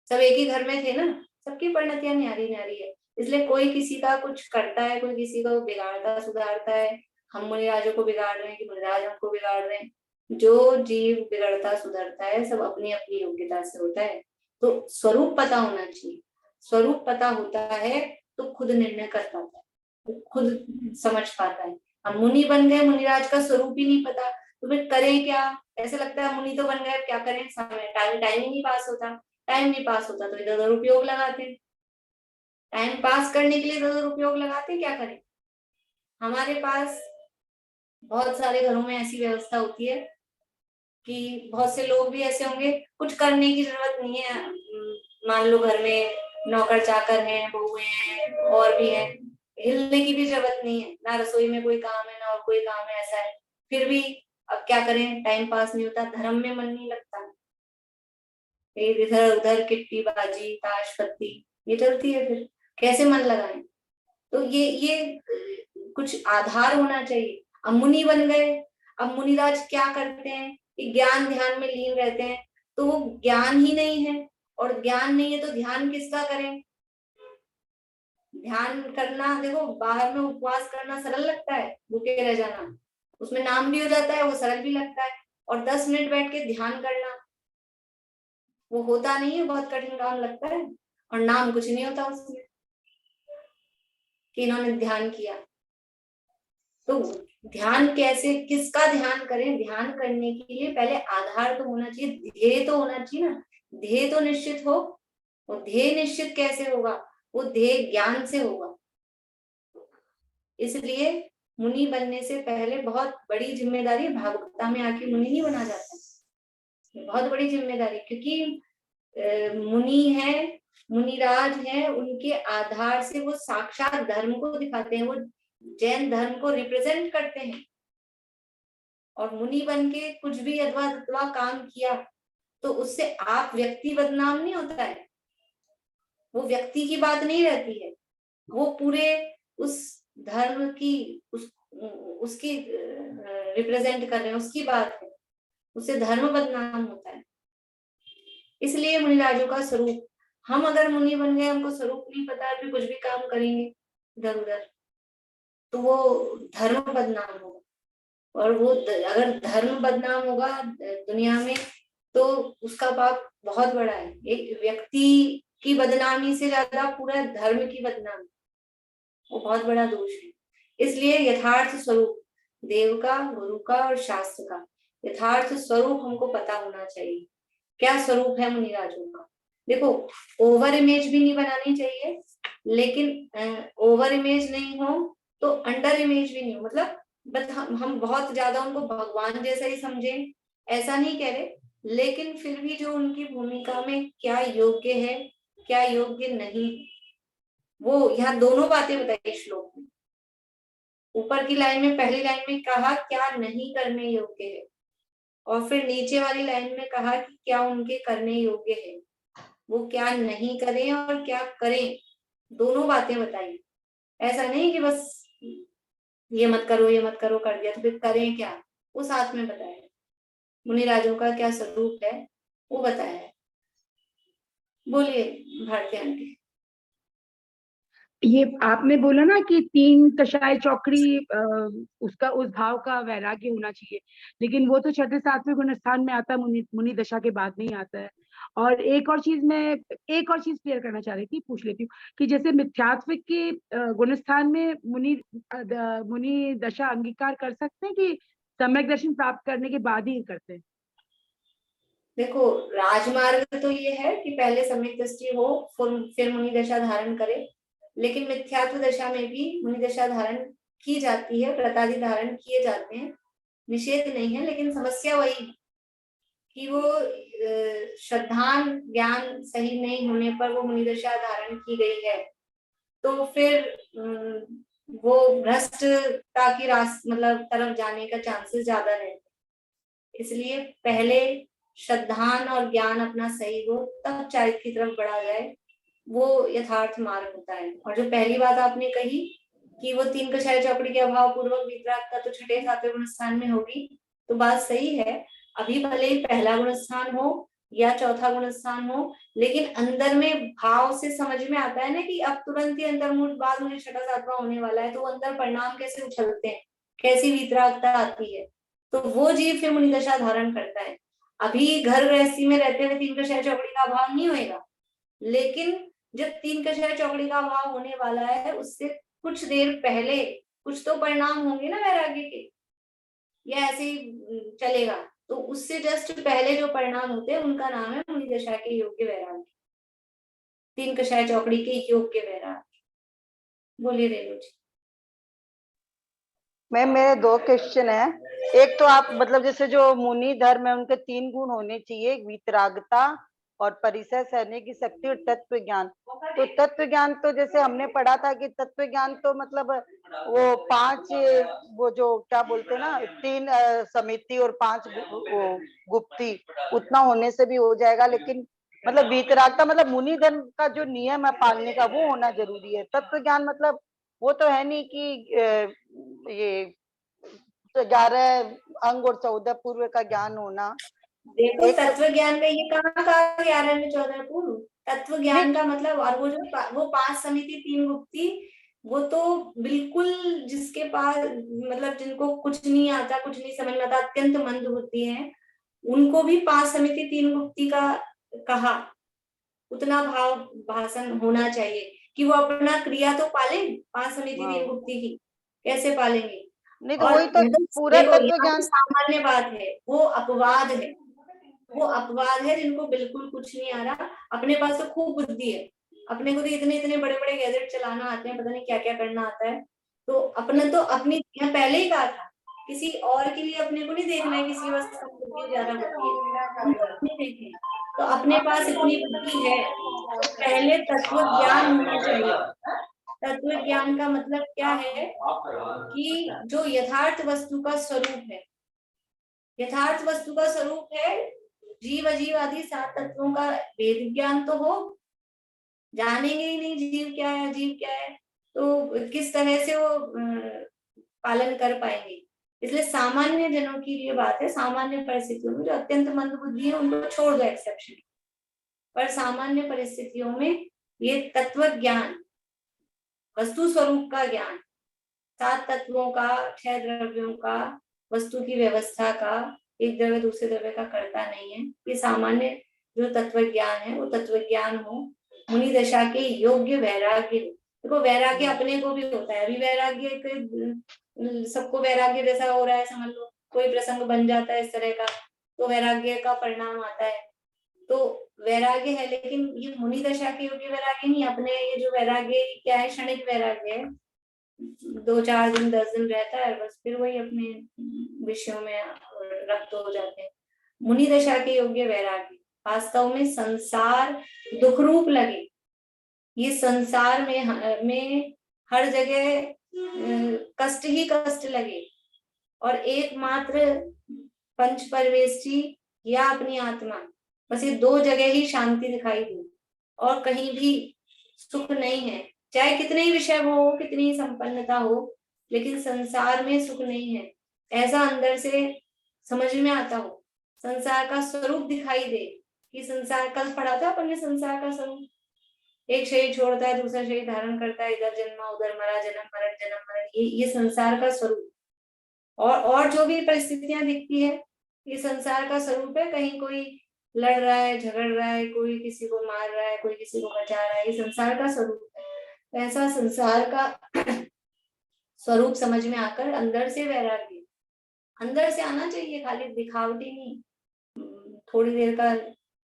सब एक ही घर में थे ना। सबकी परिणतियां न्यारी न्यारी है, इसलिए कोई किसी का कुछ करता है, कोई किसी को बिगाड़ता सुधारता है। हम मुनिराजों को बिगाड़ रहे हैं कि मुनिराज हमको बिगाड़ रहे हैं? जो जीव बिगड़ता सुधरता है सब अपनी अपनी योग्यता से होता है। तो स्वरूप पता होना चाहिए। स्वरूप पता होता है तो खुद निर्णय कर पाता है, तो खुद समझ पाता है। हम मुनि बन गए, मुनिराज का स्वरूप ही नहीं पता, तो फिर करें क्या? ऐसे लगता है मुनि तो बन गए, क्या करें, समय टाइम ही नहीं पास होता। टाइम नहीं पास होता तो इधर उधर उपयोग लगाते हैं, टाइम पास करने के लिए इधर उधर उपयोग लगाते हैं, क्या करें? हमारे पास बहुत सारे घरों में ऐसी व्यवस्था होती है कि बहुत से लोग भी ऐसे होंगे, कुछ करने की जरूरत नहीं है। मान लो घर में नौकर चाकर हैं, बहुएं हैं, और भी हैं, हिलने की भी जरूरत नहीं है, ना रसोई में कोई काम है ना और कोई काम है, ऐसा है। फिर भी अब क्या करें, टाइम पास नहीं होता, धर्म में मन नहीं लगता, इधर उधर किट्टी बाजी ताश पत्ती ये चलती है, फिर कैसे मन लगाएं? तो ये कुछ आधार होना चाहिए। अब मुनि बन गए, अब मुनिराज क्या करते हैं कि ज्ञान ध्यान में लीन रहते हैं, तो वो ज्ञान ही नहीं है, और ज्ञान नहीं है तो ध्यान किसका करें? ध्यान करना, देखो बाहर में उपवास करना सरल लगता है, भूखे रह जाना, उसमें नाम भी हो जाता है, वो सरल भी लगता है। और 10 मिनट बैठ के ध्यान करना, वो होता नहीं है, बहुत कठिन काम लगता है, और नाम कुछ नहीं होता उसमें कि इन्होंने ध्यान किया। तो ध्यान कैसे, किसका ध्यान करें? ध्यान करने के लिए पहले आधार तो होना चाहिए, ध्येय तो होना चाहिए ना, ध्येय तो निश्चित हो। वो ध्येय निश्चित कैसे होगा? वो ध्येय ज्ञान से होगा। इसलिए मुनि बनने से पहले बहुत बड़ी जिम्मेदारी, भावुकता में आके मुनि नहीं बना जाता, ये बहुत बड़ी जिम्मेदारी, क्योंकि मुनि है, मुनिराज है, उनके आधार से वो साक्षात धर्म को दिखाते हैं, वो जैन धर्म को रिप्रेजेंट करते हैं। और मुनि बन के कुछ भी अथवा अथवा काम किया तो उससे आप व्यक्ति बदनाम नहीं होता है, वो व्यक्ति की बात नहीं रहती है, वो पूरे उस धर्म की उसकी रिप्रेजेंट कर रहे हैं, उसकी बात है, उससे धर्म बदनाम होता है। इसलिए मुनिराजों का स्वरूप, हम अगर मुनि बन गए, हमको स्वरूप नहीं पता, फिर कुछ भी काम करेंगे इधर उधर, तो वो धर्म बदनाम होगा। और वो अगर धर्म बदनाम होगा दुनिया में, तो उसका पाप बहुत बड़ा है। एक व्यक्ति की बदनामी से ज्यादा पूरा धर्म की बदनामी, वो बहुत बड़ा दोष है। इसलिए यथार्थ स्वरूप देव का, गुरु का और शास्त्र का यथार्थ स्वरूप हमको पता होना चाहिए। क्या स्वरूप है मुनिराजों का? देखो, ओवर इमेज भी नहीं बनानी चाहिए, लेकिन ओवर इमेज नहीं हो तो अंडर इमेज भी नहीं हो, मतलब बस हम बहुत ज्यादा उनको भगवान जैसा ही समझें, ऐसा नहीं कह रहे, लेकिन फिर भी जो उनकी भूमिका में क्या योग्य है, क्या योग्य नहीं, वो यहाँ दोनों बातें बताई श्लोक में। ऊपर की लाइन में, पहली लाइन में कहा क्या नहीं करने योग्य है, और फिर नीचे वाली लाइन में कहा कि क्या उनके करने योग्य है, वो क्या नहीं करें और क्या करें, दोनों बातें बताई। ऐसा नहीं कि बस ये मत करो ये मत करो कर दिया, तो फिर करें क्या, वो साथ में बताया। मुनिराजों का क्या स्वरूप है वो बताया है। बोलिए भारती आंटी। ये आपने बोला ना कि 3 कषाय चौकड़ी, उसका उस भाव का वैराग्य होना चाहिए, लेकिन वो तो 6ठे 7वें गुणस्थान में आता है, मुनि दशा के बाद नहीं आता है। और एक और चीज क्लियर करना चाह रही थी, पूछ लेती हूँ कि जैसे मिथ्यात्व के गुणस्थान में मुनि दशा अंगीकार कर सकते हैं कि सम्यक दर्शन प्राप्त करने के बाद ही करते हैं? देखो, राजमार्ग तो ये है कि पहले सम्यक दृष्टि हो, फिर मुनि दशा धारण करे, लेकिन मिथ्यात्व दशा में भी मुनि दशा धारण की जाती है, व्रतादि धारण किए जाते हैं, निषेध नहीं है, लेकिन समस्या वही है कि वो श्रद्धान ज्ञान सही नहीं होने पर वो मुनि दशा धारण की गई है, तो फिर वो भ्रष्टता की मतलब तरफ जाने का चांसेस ज्यादा रहते हैं। इसलिए पहले श्रद्धान और ज्ञान अपना सही हो, तब चारित्र की तरफ बढ़ा जाए, वो यथार्थ मार्ग होता है। और जो पहली बात आपने कही कि वो 3 कषाय चौकड़ी के अभाव पूर्वक वितरागता तो 6ठे 7वें गुणस्थान में होगी, तो बात सही है। अभी भले ही पहला गुणस्थान हो या चौथा गुणस्थान हो, लेकिन अंदर में भाव से समझ में आता है ना कि अब तुरंत ही अंतर्मुख बाद मुझे 6ठा 7वां होने वाला है, तो अंदर परिणाम कैसे उछलते हैं, कैसी वितरागता आती है, तो वो जीव फिर मुनि दशा धारण करता है। अभी घर गृहस्थी में रहते हुए 3 कषाय चौकड़ी का अभाव नहीं होएगा, लेकिन जब 3 कषाय चौकड़ी का अभाव होने वाला है, उससे कुछ देर पहले कुछ तो परिणाम होंगे ना वैराग्य के, या ऐसे ही चलेगा? तो उससे जस्ट पहले जो परिणाम होते हैं उनका नाम है मुनि दशा के योग्य वैराग्य, 3 कषाय चौकड़ी के योग्य वैराग्य। बोलिए रेणु जी। मैम मेरे 2 क्वेश्चन है। एक तो आप मतलब जैसे जो मुनि धर्म है उनके 3 गुण होने चाहिए, वितरागता और परिसर सहने की शक्ति और तत्व ज्ञान। तो तत्व ज्ञान तो जैसे हमने पढ़ा था कि तत्व ज्ञान तो मतलब वो 5 वो जो क्या बोलते हैं ना 3 समिति और 5 वो गुप्ती, उतना होने से भी हो जाएगा, लेकिन मतलब वितरागता मतलब मुनि धर्म का जो नियम है पालने का वो होना जरूरी है। तत्व ज्ञान मतलब वो तो है नहीं कि ये 11 अंग और 14 पूर्व का ज्ञान होना। देखो तत्व ज्ञान का ये कहाँ कहा 11 में 14 पूर्व? तत्व ज्ञान का मतलब, और वो जो वो 5 समिति 3 गुप्ती वो तो बिल्कुल जिसके पास मतलब जिनको कुछ नहीं आता, कुछ नहीं समझ में आता, अत्यंत मंद बुद्धि है, उनको भी 5 समिति 3 गुप्ती का कहा उतना भाव भाषण होना चाहिए कि वो अपना क्रिया तो पाले 5 समिति 3 गुप्ती की, कैसे पालेंगे? नहीं तो और वही तो पूरा देखो तत्व यहाँ ज्ञान। पे सामान्य बात है, वो अपवाद है, वो अपवाद है जिनको बिल्कुल कुछ नहीं आ रहा। अपने पास तो खूब बुद्धि है, अपने को तो इतने इतने बड़े बड़े गैजेट चलाना आते हैं, पता नहीं क्या क्या करना आता है। तो अपने तो अपनी यहाँ पहले ही कहा था, किसी और के लिए अपने को नहीं देखना है, किसी बस कम बुद्धि ज्यादा बुद्धि है, हम तो अपने देखें। तो अपने पास इतनी बुद्धि है तो पहले तत्व ज्ञान होना चाहिए। तत्व ज्ञान का मतलब क्या है कि जो यथार्थ वस्तु का स्वरूप है, यथार्थ वस्तु का स्वरूप है जीव अजीव आदि 7 तत्वों का वेद ज्ञान तो हो, जानेंगे ही नहीं जीव क्या है अजीव क्या है, तो किस तरह से वो पालन कर पाएंगे। इसलिए सामान्य जनों की ये बात है, सामान्य परिस्थितियों में जो अत्यंत मंद बुद्धि है उनको छोड़ दो एक्सेप्शन, पर सामान्य परिस्थितियों में ये तत्व ज्ञान, वस्तु स्वरूप का ज्ञान, 7 तत्वों का, 6 द्रव्यों का, वस्तु की व्यवस्था का, एक द्रव्य दूसरे द्रव्य का करता नहीं है, ये सामान्य जो तत्व ज्ञान है वो तत्व ज्ञान हो, मुनि दशा के योग्य वैराग्य। देखो वैराग्य अपने को भी होता है, अभी वैराग्य सबको वैराग्य जैसा हो रहा है, समझ लो कोई प्रसंग बन जाता है इस तरह का तो वैराग्य का परिणाम आता है, तो वैराग्य है, लेकिन ये मुनि दशा के योग्य वैराग्य नहीं। अपने ये जो वैराग्य क्या है, क्षणिक वैराग्य है, 2-4 दिन 10 दिन रहता है, बस फिर वही अपने विषयों में रक्त हो जाते हैं। मुनि दशा के योग्य वैराग्य वास्तव में संसार दुख रूप लगे, ये संसार में हर जगह कष्ट ही कष्ट लगे, और एकमात्र पंच परमेष्ठी या अपनी आत्मा, बस ये 2 जगह ही शांति दिखाई दी, और कहीं भी सुख नहीं है। चाहे कितने ही विषय हो, कितनी ही संपन्नता हो, लेकिन संसार में सुख नहीं है, ऐसा अंदर से समझ में आता हो, संसार का स्वरूप दिखाई दे कि संसार, कल पढ़ा था अपन ने संसार का स्वरूप, एक शरीर छोड़ता है दूसरा शरीर धारण करता है, इधर जन्मा उधर मरा, जन्म मरण, ये संसार का स्वरूप। और जो भी परिस्थितियां दिखती है ये संसार का स्वरूप है, कहीं कोई लड़ रहा है, झगड़ रहा है, कोई किसी को मार रहा है, कोई किसी को बचा रहा है, ये संसार का स्वरूप है। ऐसा संसार का स्वरूप समझ में आकर अंदर से वैराग्य अंदर से आना चाहिए, खाली दिखावटी नहीं, थोड़ी देर का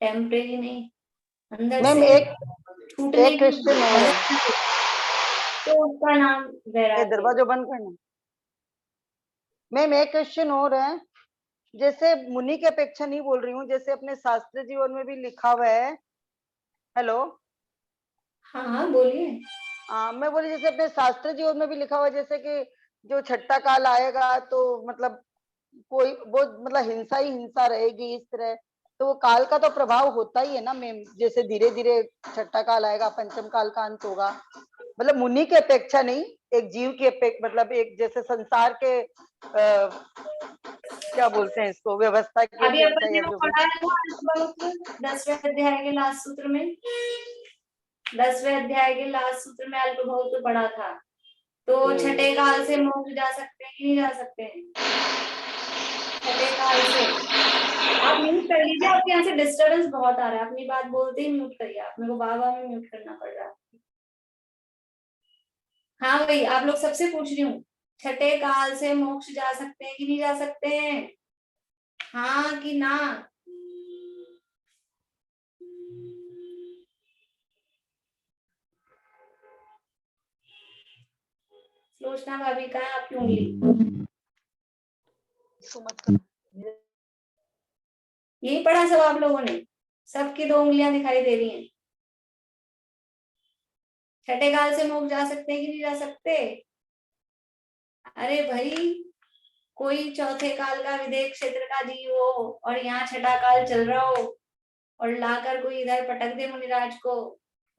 टेम्परेरी नहीं, अंदर मैम से एक क्वेश्चन और है, तो उसका नाम ये वैराग्य। दरवाजा बंद करना। मैम एक क्वेश्चन और है, जैसे मुनि की अपेक्षा नहीं बोल रही हूँ, जैसे अपने शास्त्र जीवन में भी लिखा हुआ है। हेलो, हाँ हाँ बोलिए। मैं बोली जैसे अपने शास्त्र जीवन में भी लिखा हुआ है, जैसे कि जो छठा काल आएगा तो मतलब कोई वो मतलब हिंसा ही हिंसा रहेगी इस तरह, तो वो काल का तो प्रभाव होता ही है ना मैम, जैसे धीरे धीरे छठा काल आएगा, पंचम काल का अंत होगा, मतलब मुनि की अपेक्षा नहीं, एक जीव की अपेक्षा, मतलब एक जैसे संसार के क्या बोलते हैं इसको, व्यवस्था की अभी अपेक्षा अपन ने या वो जो भी। पढ़ा है ना अल्पबहुत्र 10वें अध्याय के लास्ट सूत्र में, 10वें अध्याय के लास्ट सूत्र में अल्पबहुत्र पढ़ा था, तो छठे काल से मोक्ष जा सकते हैं कि नहीं जा सकते हैं? छठे काल से आप म्यूट कर लीजिए, आपके यहाँ से डिस्टर्बेंस बहुत आ रहा है, अपनी बात बोलते ही म्यूट करिए, आप मेरे को बार-बार में म्यूट करना पड़ रहा है। हाँ वही आप लोग सबसे पूछ रही हूँ, छठे काल से मोक्ष जा सकते हैं कि नहीं जा सकते हैं, हाँ कि ना? सुलोचना भाभी कहाँ है आपकी उंगली? यही पढ़ा सब आप लोगों ने, सबकी 2 उंगलियां दिखाई दे रही हैं। छठे काल से मोक्ष जा सकते हैं कि नहीं जा सकते? अरे भाई कोई चौथे काल का विदेह क्षेत्र का जीव हो और यहाँ छठा काल चल रहा हो और लाकर कोई इधर पटक दे मुनिराज को,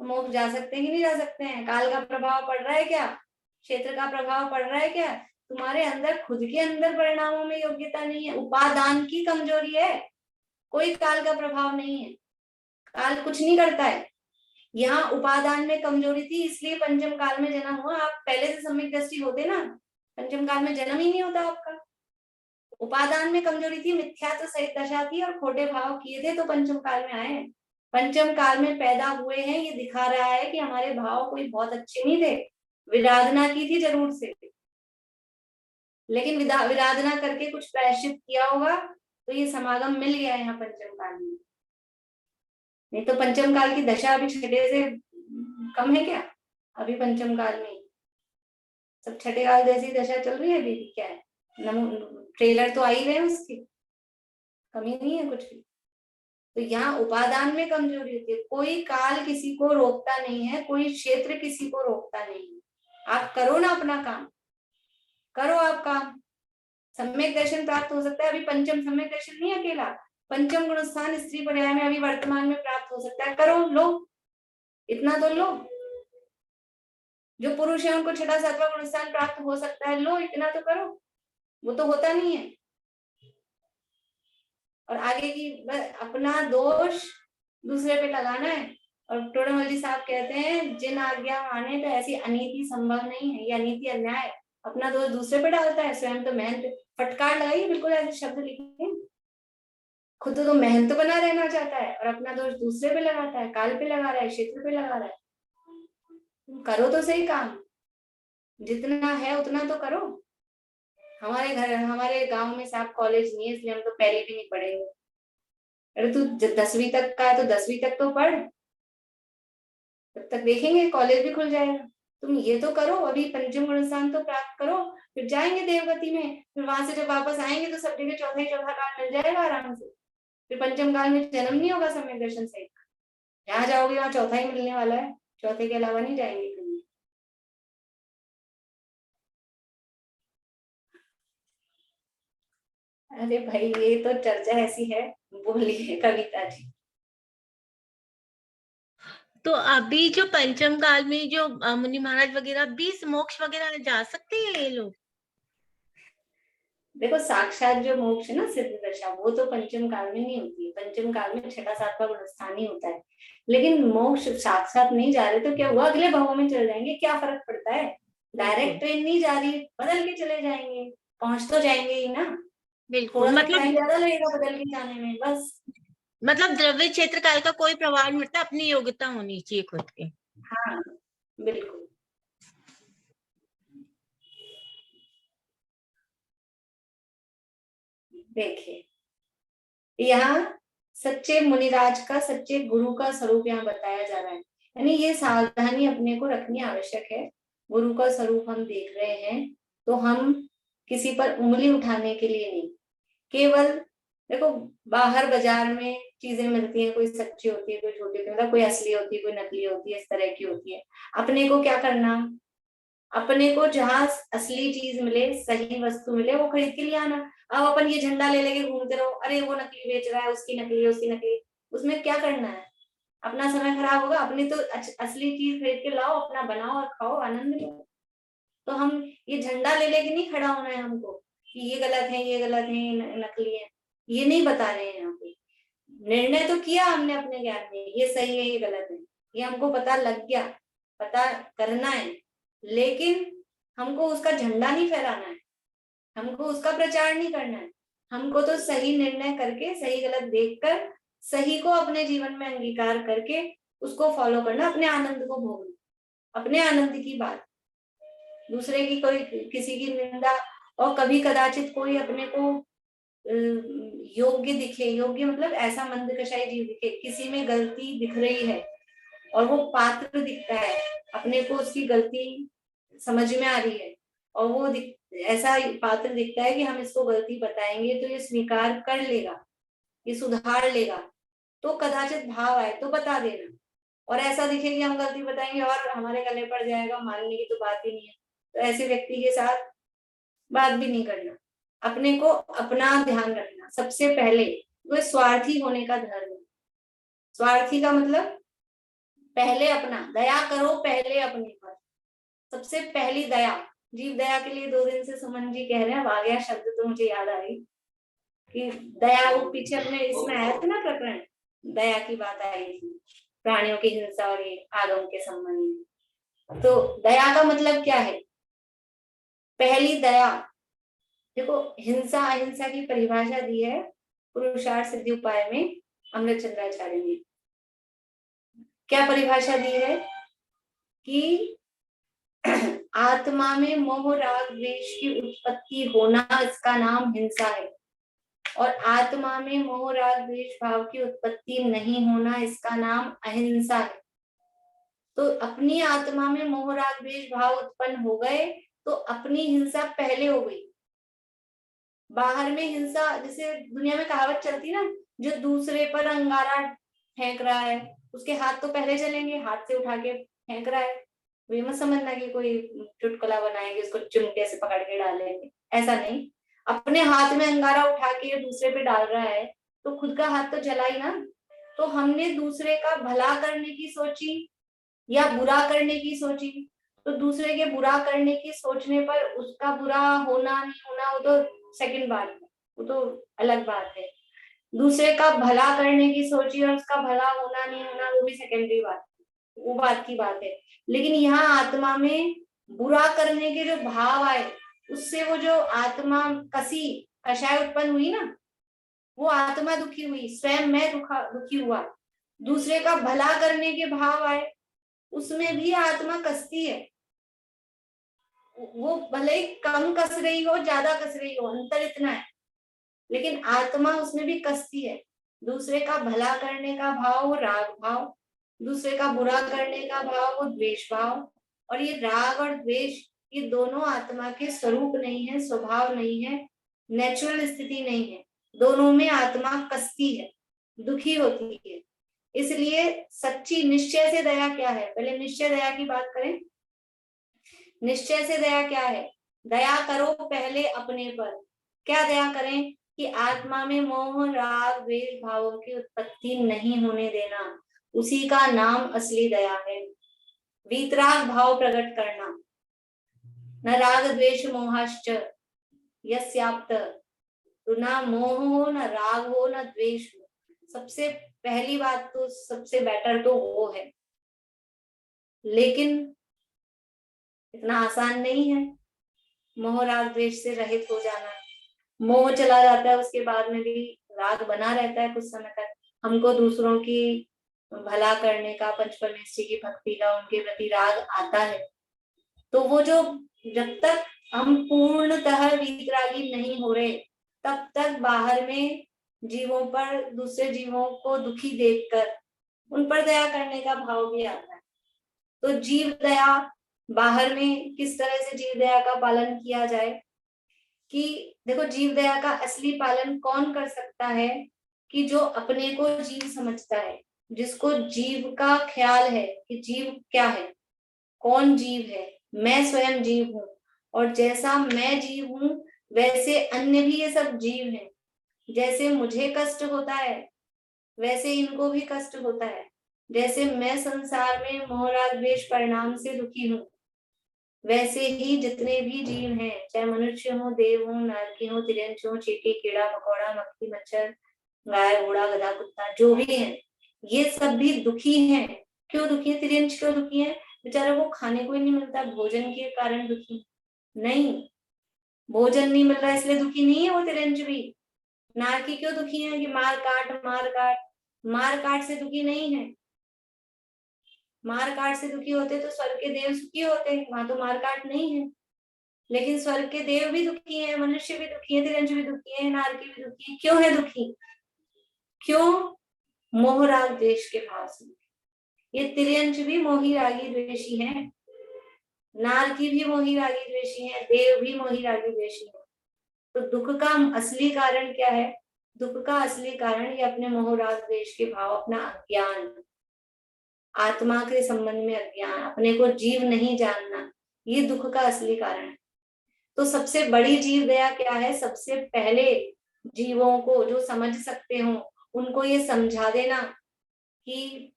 तो मोक्ष जा सकते हैं कि नहीं जा सकते हैं? काल का प्रभाव पड़ रहा है क्या? क्षेत्र का प्रभाव पड़ रहा है क्या? तुम्हारे अंदर खुद के अंदर परिणामों में योग्यता नहीं है, उपादान की कमजोरी है, कोई काल का प्रभाव नहीं है, काल कुछ नहीं करता है, यहाँ उपादान में कमजोरी थी, इसलिए पंचम काल में जन्म हुआ। आप पहले से सम्यक दृष्टि होते ना, पंचम काल में जन्म ही नहीं होता आपका। उपादान में कमजोरी थी, मिथ्या तो सही दशा थी और खोटे भाव किए थे, तो पंचम काल में आए हैं। पंचम काल में पैदा हुए हैं, ये दिखा रहा है कि हमारे भाव कोई बहुत अच्छे नहीं थे, विराधना की थी जरूर से, लेकिन विराधना करके कुछ प्रायश्चित किया होगा, तो ये समागम मिल गया यहाँ पंचम काल में। नहीं तो पंचम काल की दशा अभी छठे से कम है क्या? अभी पंचम काल में सब छठे काल जैसी दशा चल रही है अभी। क्या है, ट्रेलर तो आ ही रहे हैं उसकी, कमी नहीं है कुछ भी। तो यहाँ उपादान में कमजोरी होती है। कोई काल किसी को रोकता नहीं है, कोई क्षेत्र किसी को रोकता नहीं है। आप करो ना अपना काम, करो आप काम, सम्यक दर्शन प्राप्त हो सकता है। अभी पंचम सम्यक दर्शन नहीं अकेला, पंचम गुण स्थान स्त्री पर्याय में अभी वर्तमान में प्राप्त हो सकता है। करो, लो, इतना तो लो। जो पुरुष है उनको छठा सातवां गुण स्थान प्राप्त हो सकता है, लो, इतना तो करो। वो तो होता नहीं है। और आगे की अपना दोष दूसरे पे लगाना है। और टोडामल जी साहब कहते हैं, जिन आज्ञा माने तो ऐसी अनीति संभव नहीं है, ये अनीति अन्याय। अपना दोष दूसरे पे डालता है, स्वयं तो मेहनत फटकार लगाइए, बिल्कुल ऐसे शब्द लिखे, खुद तो मेहनत बना रहना चाहता है और अपना दोष दूसरे पे लगाता है, काल पे लगा रहा है, क्षेत्र पे लगा रहा है। करो तो सही काम, जितना है उतना तो करो। हमारे गांव में साहब कॉलेज नहीं है, इसलिए हम तो पहले भी नहीं पढ़ेंगे। अरे तू 10वीं तक का है तो 10वीं तक तो पढ़, तब तक देखेंगे कॉलेज भी खुल जाएगा। तुम ये तो करो, अभी पंचम गुण स्थान तो प्राप्त करो, फिर जाएंगे देवगति में। फिर वहां से जब वापस आएंगे तो सब जगह चौथा काल मिल जाएगा आराम से। फिर पंचम काल में जन्म नहीं होगा सम्यक दर्शन से। जहाँ जाओगे वहां चौथा ही मिलने वाला है, चौथे के अलावा नहीं जाएंगे कहीं। अरे भाई, ये तो चर्चा ऐसी है, बोलिए कविता जी। तो अभी जो पंचम काल में जो मुनि महाराज वगैरह भी मोक्ष वगैरह जा सकते हैं ये लोग? देखो, साक्षात जो मोक्ष है ना, सिद्ध दशा, वो तो पंचम काल में नहीं होती है। पंचम काल में छठा सातवां गुण स्थान ही होता है। लेकिन मोक्ष साक्षात नहीं जा रहे तो क्या हुआ, अगले भावों में चले जाएंगे, क्या फर्क पड़ता है? डायरेक्ट ट्रेन नहीं जा रही, बदल के चले जाएंगे, पहुंच तो जाएंगे ही ना। बिल्कुल, मतलब टाइम ज्यादा लगेगा बदल के जाने में, बस। मतलब द्रव्य क्षेत्र काल का कोई प्रभाव नहीं पड़ता, अपनी योग्यता होनी चाहिए खुद की। हाँ, बिल्कुल। देखिए, यहाँ सच्चे मुनिराज का, सच्चे गुरु का स्वरूप यहाँ बताया जा रहा है। यानी ये सावधानी अपने को रखनी आवश्यक है। गुरु का स्वरूप हम देख रहे हैं तो हम किसी पर उंगली उठाने के लिए नहीं, केवल देखो, बाहर बाजार में चीजें मिलती हैं, कोई सच्ची होती है, कोई झूठी होती है, मतलब कोई असली होती है, कोई नकली होती है, इस तरह की होती है। अपने को क्या करना, अपने को जहाँ असली चीज मिले, सही वस्तु मिले, वो खरीद के लिए आना। अब अपन ये झंडा ले लेके घूमते रहो, अरे वो नकली बेच रहा है, उसकी नकली है, उसकी नकली, उसमें क्या करना है? अपना समय खराब होगा। अपनी तो असली चीज खरीद के लाओ, अपना बनाओ और खाओ, आनंद लो। तो हम ये झंडा ले लेके नहीं खड़ा होना है हमको कि ये गलत है, ये गलत है, नकली है, ये नहीं बता रहे हैं यहाँ पे। निर्णय तो किया हमने अपने ज्ञान में, ये सही है, ये गलत है, ये हमको पता लग गया, पता करना है, लेकिन हमको उसका झंडा नहीं फहराना है, हमको उसका प्रचार नहीं करना है। हमको तो सही निर्णय करके, सही गलत देखकर, सही को अपने जीवन में अंगीकार करके उसको फॉलो करना, अपने आनंद को भोगना, अपने आनंद की बात। दूसरे की कोई, किसी की निंदा, और कभी कदाचित कोई अपने को योग्य दिखे, योग्य मतलब ऐसा मंदकशाई जीव दिखे, किसी में गलती दिख रही है और वो पात्र दिखता है, अपने को उसकी गलती समझ में आ रही है, और वो ऐसा पात्र दिखता है कि हम इसको गलती बताएंगे तो ये स्वीकार कर लेगा, ये सुधार लेगा, तो कदाचित भाव आए तो बता देना। और ऐसा दिखे कि हम गलती बताएंगे और हमारे गले पड़ जाएगा, मानने की तो बात ही नहीं है, तो ऐसे व्यक्ति के साथ बात भी नहीं करना। अपने को अपना ध्यान रखना सबसे पहले, वो स्वार्थी होने का धर्म है। स्वार्थी का मतलब पहले अपना, दया करो पहले अपने पर, सबसे पहली दया। जीव दया के लिए 2 दिन से सुमन जी कह रहे हैं, आ गया शब्द तो मुझे याद आ रही कि दया, वो पीछे अपने इसमें आया था ना प्रकरण, दया की बात आई थी, प्राणियों की हिंसा और ये आगम के संबंध में। तो दया का मतलब क्या है? पहली दया, देखो हिंसा अहिंसा की परिभाषा दी है पुरुषार्थ सिद्धि उपाय में अमृत चंद्राचार्य ने। क्या परिभाषा दी है कि आत्मा में मोह राग द्वेष की उत्पत्ति होना, इसका नाम हिंसा है, और आत्मा में मोह राग द्वेष भाव की उत्पत्ति नहीं होना, इसका नाम अहिंसा है। तो अपनी आत्मा में मोह राग द्वेष भाव उत्पन्न हो गए तो अपनी हिंसा पहले हो गई। बाहर में हिंसा, जैसे दुनिया में कहावत चलती ना, जो दूसरे पर अंगारा फेंक रहा है उसके हाथ तो पहले चलेंगे, हाथ से उठा के फेंक रहा है, वे मत समझना कि कोई चुटकुला बनाएंगे उसको चिमटे से पकड़ के डालेंगे, ऐसा नहीं। अपने हाथ में अंगारा उठा के दूसरे पे डाल रहा है तो खुद का हाथ तो जला ही ना। तो हमने दूसरे का भला करने की सोची या बुरा करने की सोची, तो दूसरे के बुरा करने की सोचने पर उसका बुरा होना नहीं होना वो तो सेकंड बात है, वो तो अलग बात है। दूसरे का भला करने की सोची और उसका भला होना नहीं होना वो भी सेकेंडरी बात है, वो बात की बात है। लेकिन यहाँ आत्मा में बुरा करने के जो भाव आए, उससे वो जो आत्मा कसी कषाय उत्पन्न हुई ना, वो आत्मा दुखी हुई, स्वयं मैं दुखी हुआ। दूसरे का भला करने के भाव आए, उसमें भी आत्मा कसती है, वो भले ही कम कस रही हो ज्यादा कस रही हो, अंतर इतना है, लेकिन आत्मा उसमें भी कसती है। दूसरे का भला करने का भाव वो राग भाव, दूसरे का बुरा करने का भाव वो द्वेष भाव। और ये राग और द्वेष ये दोनों आत्मा के स्वरूप नहीं है, स्वभाव नहीं है, नेचुरल स्थिति नहीं है। दोनों में आत्मा कसती है, दुखी होती है। इसलिए सच्ची निश्चय से दया क्या है, पहले निश्चय दया की बात करें। निश्चय से दया क्या है? दया करो पहले अपने पर। क्या दया करें? कि आत्मा में मोह राग द्वेष भावों की उत्पत्ति नहीं होने देना, उसी का नाम असली दया है। वीतराग भाव प्रकट करना, न राग द्वेष मोहाश्च यस्याप्त, तो ना मोह हो न राग हो न द्वेष हो। सबसे पहली बात तो सबसे बेटर तो वो है, लेकिन इतना आसान नहीं है मोह राग द्वेष से रहित हो जाना। मोह चला जाता है, उसके बाद में भी राग बना रहता है कुछ समय तक। हमको दूसरों की भला करने का, पंच परमेश्वरी की भक्ति का उनके प्रति राग आता है, तो वो जो जब तक हम पूर्णतः वीतरागी नहीं हो रहे तब तक बाहर में जीवों पर, दूसरे जीवों को दुखी देखकर उन पर दया करने का भाव भी आता है। तो जीव दया, बाहर में किस तरह से जीव दया का पालन किया जाए कि देखो, जीव दया का असली पालन कौन कर सकता है? कि जो अपने को जीव समझता है, जिसको जीव का ख्याल है कि जीव क्या है, कौन जीव है, मैं स्वयं जीव हूँ, और जैसा मैं जीव हूँ वैसे अन्य भी ये सब जीव हैं। जैसे मुझे कष्ट होता है वैसे इनको भी कष्ट होता है। जैसे मैं संसार में मोह राग द्वेष परिणाम से दुखी हूँ, वैसे ही जितने भी जीव हैं, चाहे मनुष्य हो, देव हो, नरकी हो, तिर्यंच हो, चींटी, कीड़ा मकोड़ा, मक्खी, मच्छर, गाय, घोड़ा, गधा, कुत्ता, जो भी है, ये सब भी दुखी हैं। क्यों दुखी है? तिर्यंच क्यों दुखी है? बेचारा को खाने को ही नहीं मिलता, भोजन के कारण दुखी नहीं, भोजन नहीं मिल रहा इसलिए दुखी नहीं है वो तिर्यंच भी। नारकी क्यों दुखी है? कि मार काट से दुखी नहीं है। मार काट से दुखी होते तो स्वर्ग के देव सुखी होते, वहां तो मार काट नहीं है। लेकिन स्वर्ग के देव भी दुखी है, मनुष्य भी दुखी है, तिरंज भी दुखी है, नारकी भी दुखी है। क्यों है दुखी? क्यों? मोह राग द्वेष के भाव से। ये तिर्यंच भी मोही रागी द्वेषी है, नारकी भी मोही रागी द्वेषी है, देव भी मोही रागी द्वेषी है। तो दुख का असली कारण क्या है? दुख का असली कारण ये अपने मोह राग द्वेष के भाव, अपना अज्ञान, आत्मा के संबंध में अज्ञान, अपने को जीव नहीं जानना, ये दुख का असली कारण है। तो सबसे बड़ी जीव दया क्या है? सबसे पहले जीवों को जो समझ सकते हो उनको ये समझा देना कि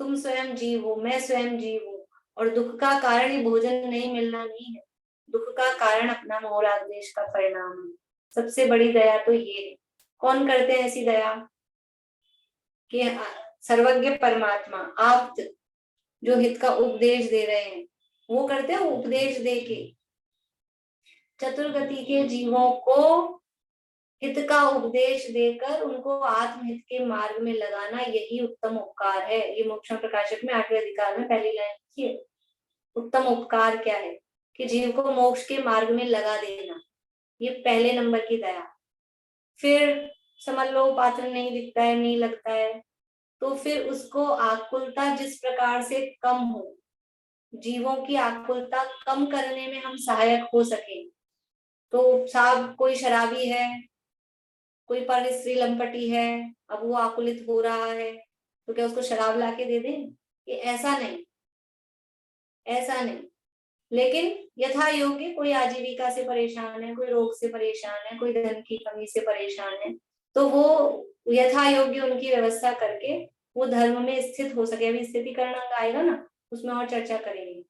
तुम स्वयं जीव हो, मैं स्वयं जीव हूँ, और दुख का कारण ये भोजन नहीं मिलना नहीं है, दुख का कारण अपना मोह राग द्वेष का परिणाम है। सबसे बड़ी दया तो ये है। कौन करते हैं ऐसी दया? कि सर्वज्ञ परमात्मा आप जो हित का उपदेश दे रहे हैं, वो करते हैं उपदेश दे के चतुर्गति के जीवों को हित का उपदेश देकर उनको आत्महित के मार्ग में लगाना, यही उत्तम उपकार है। ये मोक्ष प्रकाशक में 8वें अधिकार में पहली लाइन लिखी है। उत्तम उपकार क्या है? कि जीव को मोक्ष के मार्ग में लगा देना, ये पहले नंबर की दया। फिर समझ लो पात्र नहीं दिखता है, नहीं लगता है, तो फिर उसको आकुलता जिस प्रकार से कम हो, जीवों की आकुलता कम करने में हम सहायक हो सके। तो साहब कोई शराबी है, कोई पर स्त्री लंपटी है, अब वो आकुलित हो रहा है, तो क्या उसको शराब लाके दे दें? ये ऐसा नहीं, ऐसा नहीं। लेकिन यथा योग्य कोई आजीविका से परेशान है, कोई रोग से परेशान है, कोई धन की कमी से परेशान है, तो वो यथा योग्य उनकी व्यवस्था करके वो धर्म में स्थित हो सके। अभी स्थितिकरण अंग आएगा ना, उसमें और चर्चा करेंगे।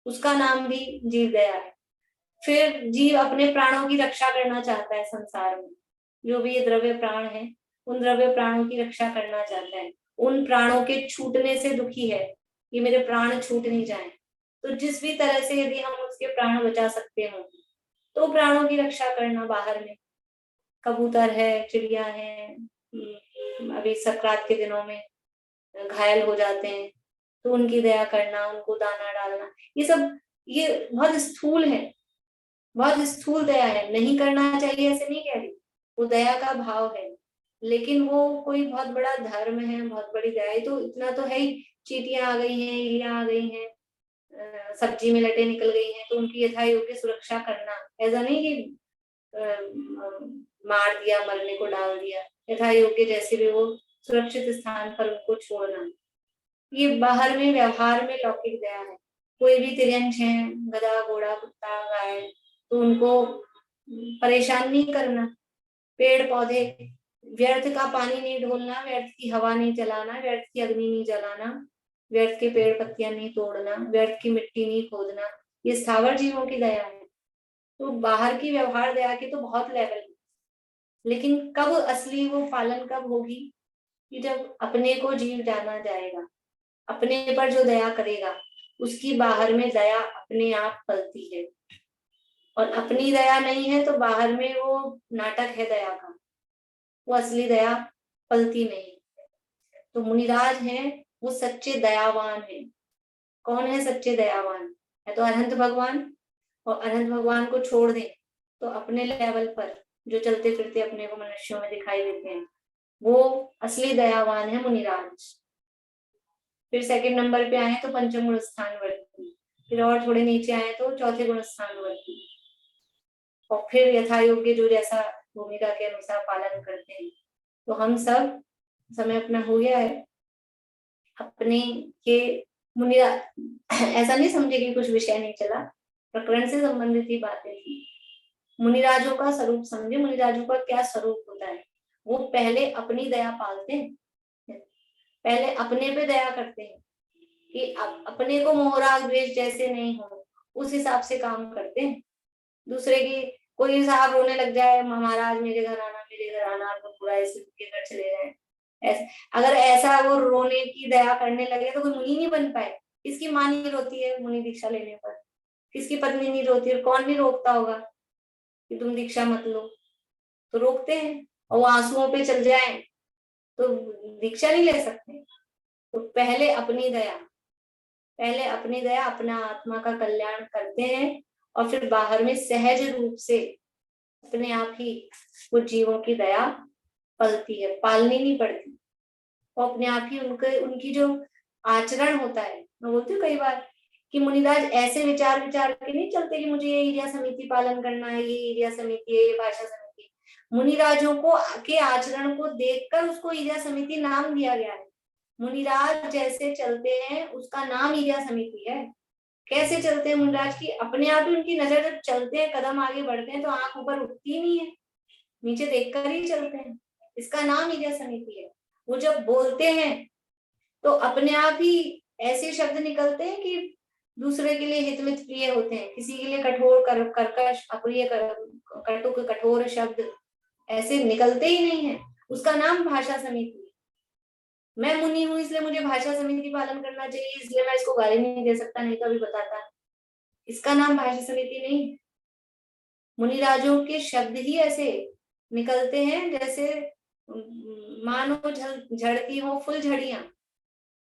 उसका नाम भी जीव दया है। फिर जीव अपने प्राणों की रक्षा करना चाहता है संसार में, जो भी ये द्रव्य प्राण है, उन द्रव्य प्राणों की रक्षा करना चाहता है। उन प्राणों के छूटने से दुखी है, ये मेरे प्राण छूट नहीं जाए। तो जिस भी तरह से यदि हम उसके प्राण बचा सकते हो, तो प्राणों की रक्षा करना। बाहर में कबूतर है, चिड़िया है, अभी सकरात के दिनों में घायल हो जाते हैं, तो उनकी दया करना, उनको दाना डालना, ये सब ये बहुत स्थूल है, बहुत स्थूल दया है। नहीं करना चाहिए ऐसे नहीं कह रही, वो दया का भाव है, लेकिन वो कोई बहुत बड़ा धर्म है, बहुत बड़ी दया है। तो इतना तो है ही, चींटियां आ गई हैं, इलियां आ गई हैं, सब्जी में लटे निकल गई हैं, तो उनकी यथा योग्य सुरक्षा करना। ऐसा नहीं कि मार दिया, मरने को डाल दिया, यथा योग्य जैसे भी वो सुरक्षित स्थान पर उनको छोड़ना। ये बाहर में व्यवहार में लौकिक दया है। कोई भी तिर्यंश है, गधा, घोड़ा, कुत्ता, गाय, तो उनको परेशान नहीं करना। पेड़ पौधे, व्यर्थ का पानी नहीं ढोलना, व्यर्थ की हवा नहीं चलाना, व्यर्थ की अग्नि नहीं जलाना, व्यर्थ के पेड़ पत्तियां नहीं तोड़ना, व्यर्थ की मिट्टी नहीं खोदना, ये स्थावर जीवों की दया है। तो बाहर की व्यवहार दया के तो बहुत लेवल है, लेकिन कब असली वो पालन कब होगी? कि जब अपने को जीव जाना जाएगा, अपने पर जो दया करेगा उसकी बाहर में दया अपने आप पलती है। और अपनी दया नहीं है तो बाहर में वो नाटक है दया का, वो असली दया पलती नहीं। तो मुनिराज हैं, वो सच्चे दयावान हैं। कौन है सच्चे दयावान? है तो अनंत भगवान। और अनंत भगवान को छोड़ दें तो अपने लेवल पर जो चलते फिरते अपने को मनुष्यों में दिखाई देते हैं, वो असली दयावान है मुनिराज। फिर सेकंड नंबर पे आए तो पंचम गुण स्थानवर्ती, फिर और थोड़े नीचे आए तो चौथे गुण स्थानवर्ती, और फिर यथा योग्य जो जैसा भूमिका के अनुसार पालन करते हैं। तो हम सब, समय अपना हो गया है, अपने के मुनिराज ऐसा नहीं समझे कि कुछ विषय नहीं चला, प्रकरण से संबंधित ही बातें थी। मुनिराजों का स्वरूप समझे, मुनिराजों का क्या स्वरूप होता है। वो पहले अपनी दया पालते हैं, पहले अपने पे दया करते हैं कि अपने को मोहराग द्वेष जैसे नहीं हो, उस हिसाब से काम करते हैं। दूसरे की कोई साहब रोने लग जाए, महाराज मेरे घर आना, मेरे घर आना, तो पूरा ऐसे उनके घर चले जाए, ऐसे अगर ऐसा वो रोने की दया करने लगे तो कोई मुनि नहीं बन पाए। किसकी माँ नहीं रोती है मुनि दीक्षा लेने पर? किसकी पत्नी नहीं रोती है? कौन नहीं रोकता होगा कि तुम दीक्षा मत लो? तो रोकते हैं, और वो आंसुओं पे चल जाए तो दीक्षा नहीं ले सकते। तो पहले अपनी दया, पहले अपनी दया, अपना आत्मा का कल्याण करते हैं, और फिर बाहर में सहज रूप से अपने आप ही कुछ जीवों की दया पलती है, पालनी नहीं पड़ती। और अपने आप ही उनकी जो आचरण होता है, मैं बोलती हूँ कई बार कि मुनिराज ऐसे विचार के नहीं चलते कि मुझे ये एरिया समिति पालन करना है, ये एरिया समिति है, ये भाषा समिति। मुनिराजों को के आचरण को देखकर उसको एरिया समिति नाम दिया गया है। मुनिराज जैसे चलते हैं उसका नाम एरिया समिति है। कैसे चलते हैं मुनिराज की? अपने आप ही उनकी नजर जब चलते हैं, कदम आगे बढ़ते हैं, तो आंख ऊपर उठती नहीं है, नीचे देखकर ही चलते हैं। इसका नाम एरिया समिति है। वो जब बोलते हैं तो अपने आप ही ऐसे शब्द निकलते हैं कि दूसरे के लिए हितमित प्रिय होते हैं, किसी के लिए कठोर कर्कश अप्रिय कटुक कठोर शब्द ऐसे निकलते ही नहीं है। उसका नाम भाषा समिति है। मैं मुनि हूँ इसलिए मुझे भाषा समिति पालन करना चाहिए, इसलिए मैं इसको गाली नहीं दे सकता, नहीं तो अभी बताता। इसका नाम भाषा समिति नहीं। मुनिराजों के शब्द ही ऐसे निकलते हैं जैसे मानो झड़ती हो फुलझड़ियां।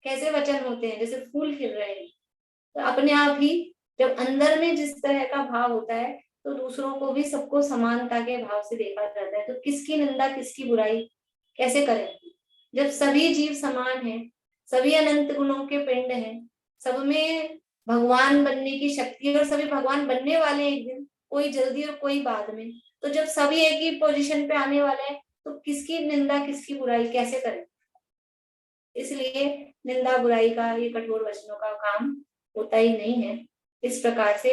कैसे वचन होते हैं, जैसे फूल खिल रहे हैं। तो अपने आप ही जब अंदर में जिस तरह का भाव होता है तो दूसरों को भी सबको समानता के भाव से देखा जाता है। तो किसकी निंदा किसकी बुराई कैसे करें जब सभी जीव समान हैं, सभी अनंत गुणों के पिंड हैं, सब में भगवान बनने की शक्ति है और सभी भगवान बनने वाले हैं एक दिन, कोई जल्दी और कोई बाद में। तो जब सभी एक ही पोजीशन पे आने वाले हैं तो किसकी निंदा किसकी बुराई कैसे करें। इसलिए निंदा बुराई का, ये कठोर वचनों का काम होता ही नहीं है। इस प्रकार से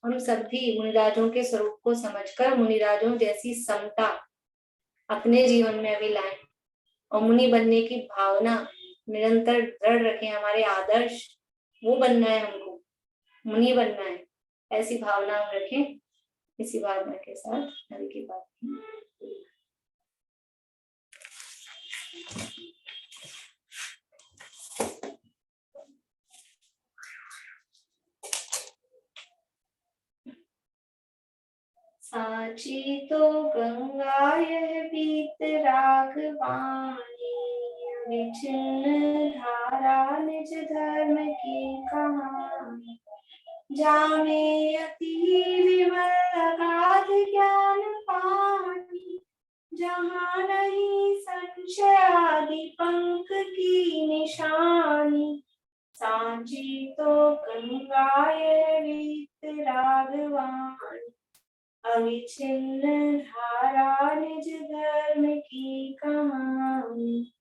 हम सभी मुनिराजों के स्वरूप को समझकर मुनिराजों जैसी समता अपने जीवन में अभी लाएं और मुनि बनने की भावना निरंतर दृढ़ रखें। हमारे आदर्श वो बनना है, हमको मुनि बनना है, ऐसी भावना हम रखें। इसी भावना के साथ हरि की बात साची तो गंगा यह बीत राघवानी, विचिन्न धारा निज धर्म की कहानी। जामे अति विमल अगाध ज्ञान पानी, जहाँ नहीं संशय आदि पंख की निशानी। सांची तो गंगा यह बीत राघवानी, अविच्छिन्न धारा निज धर्म की कहानी।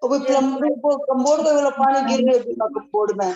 अभी प्लम्बर को कम्बोर्ड का वाला पानी गिर रहा है कम्बोर्ड में।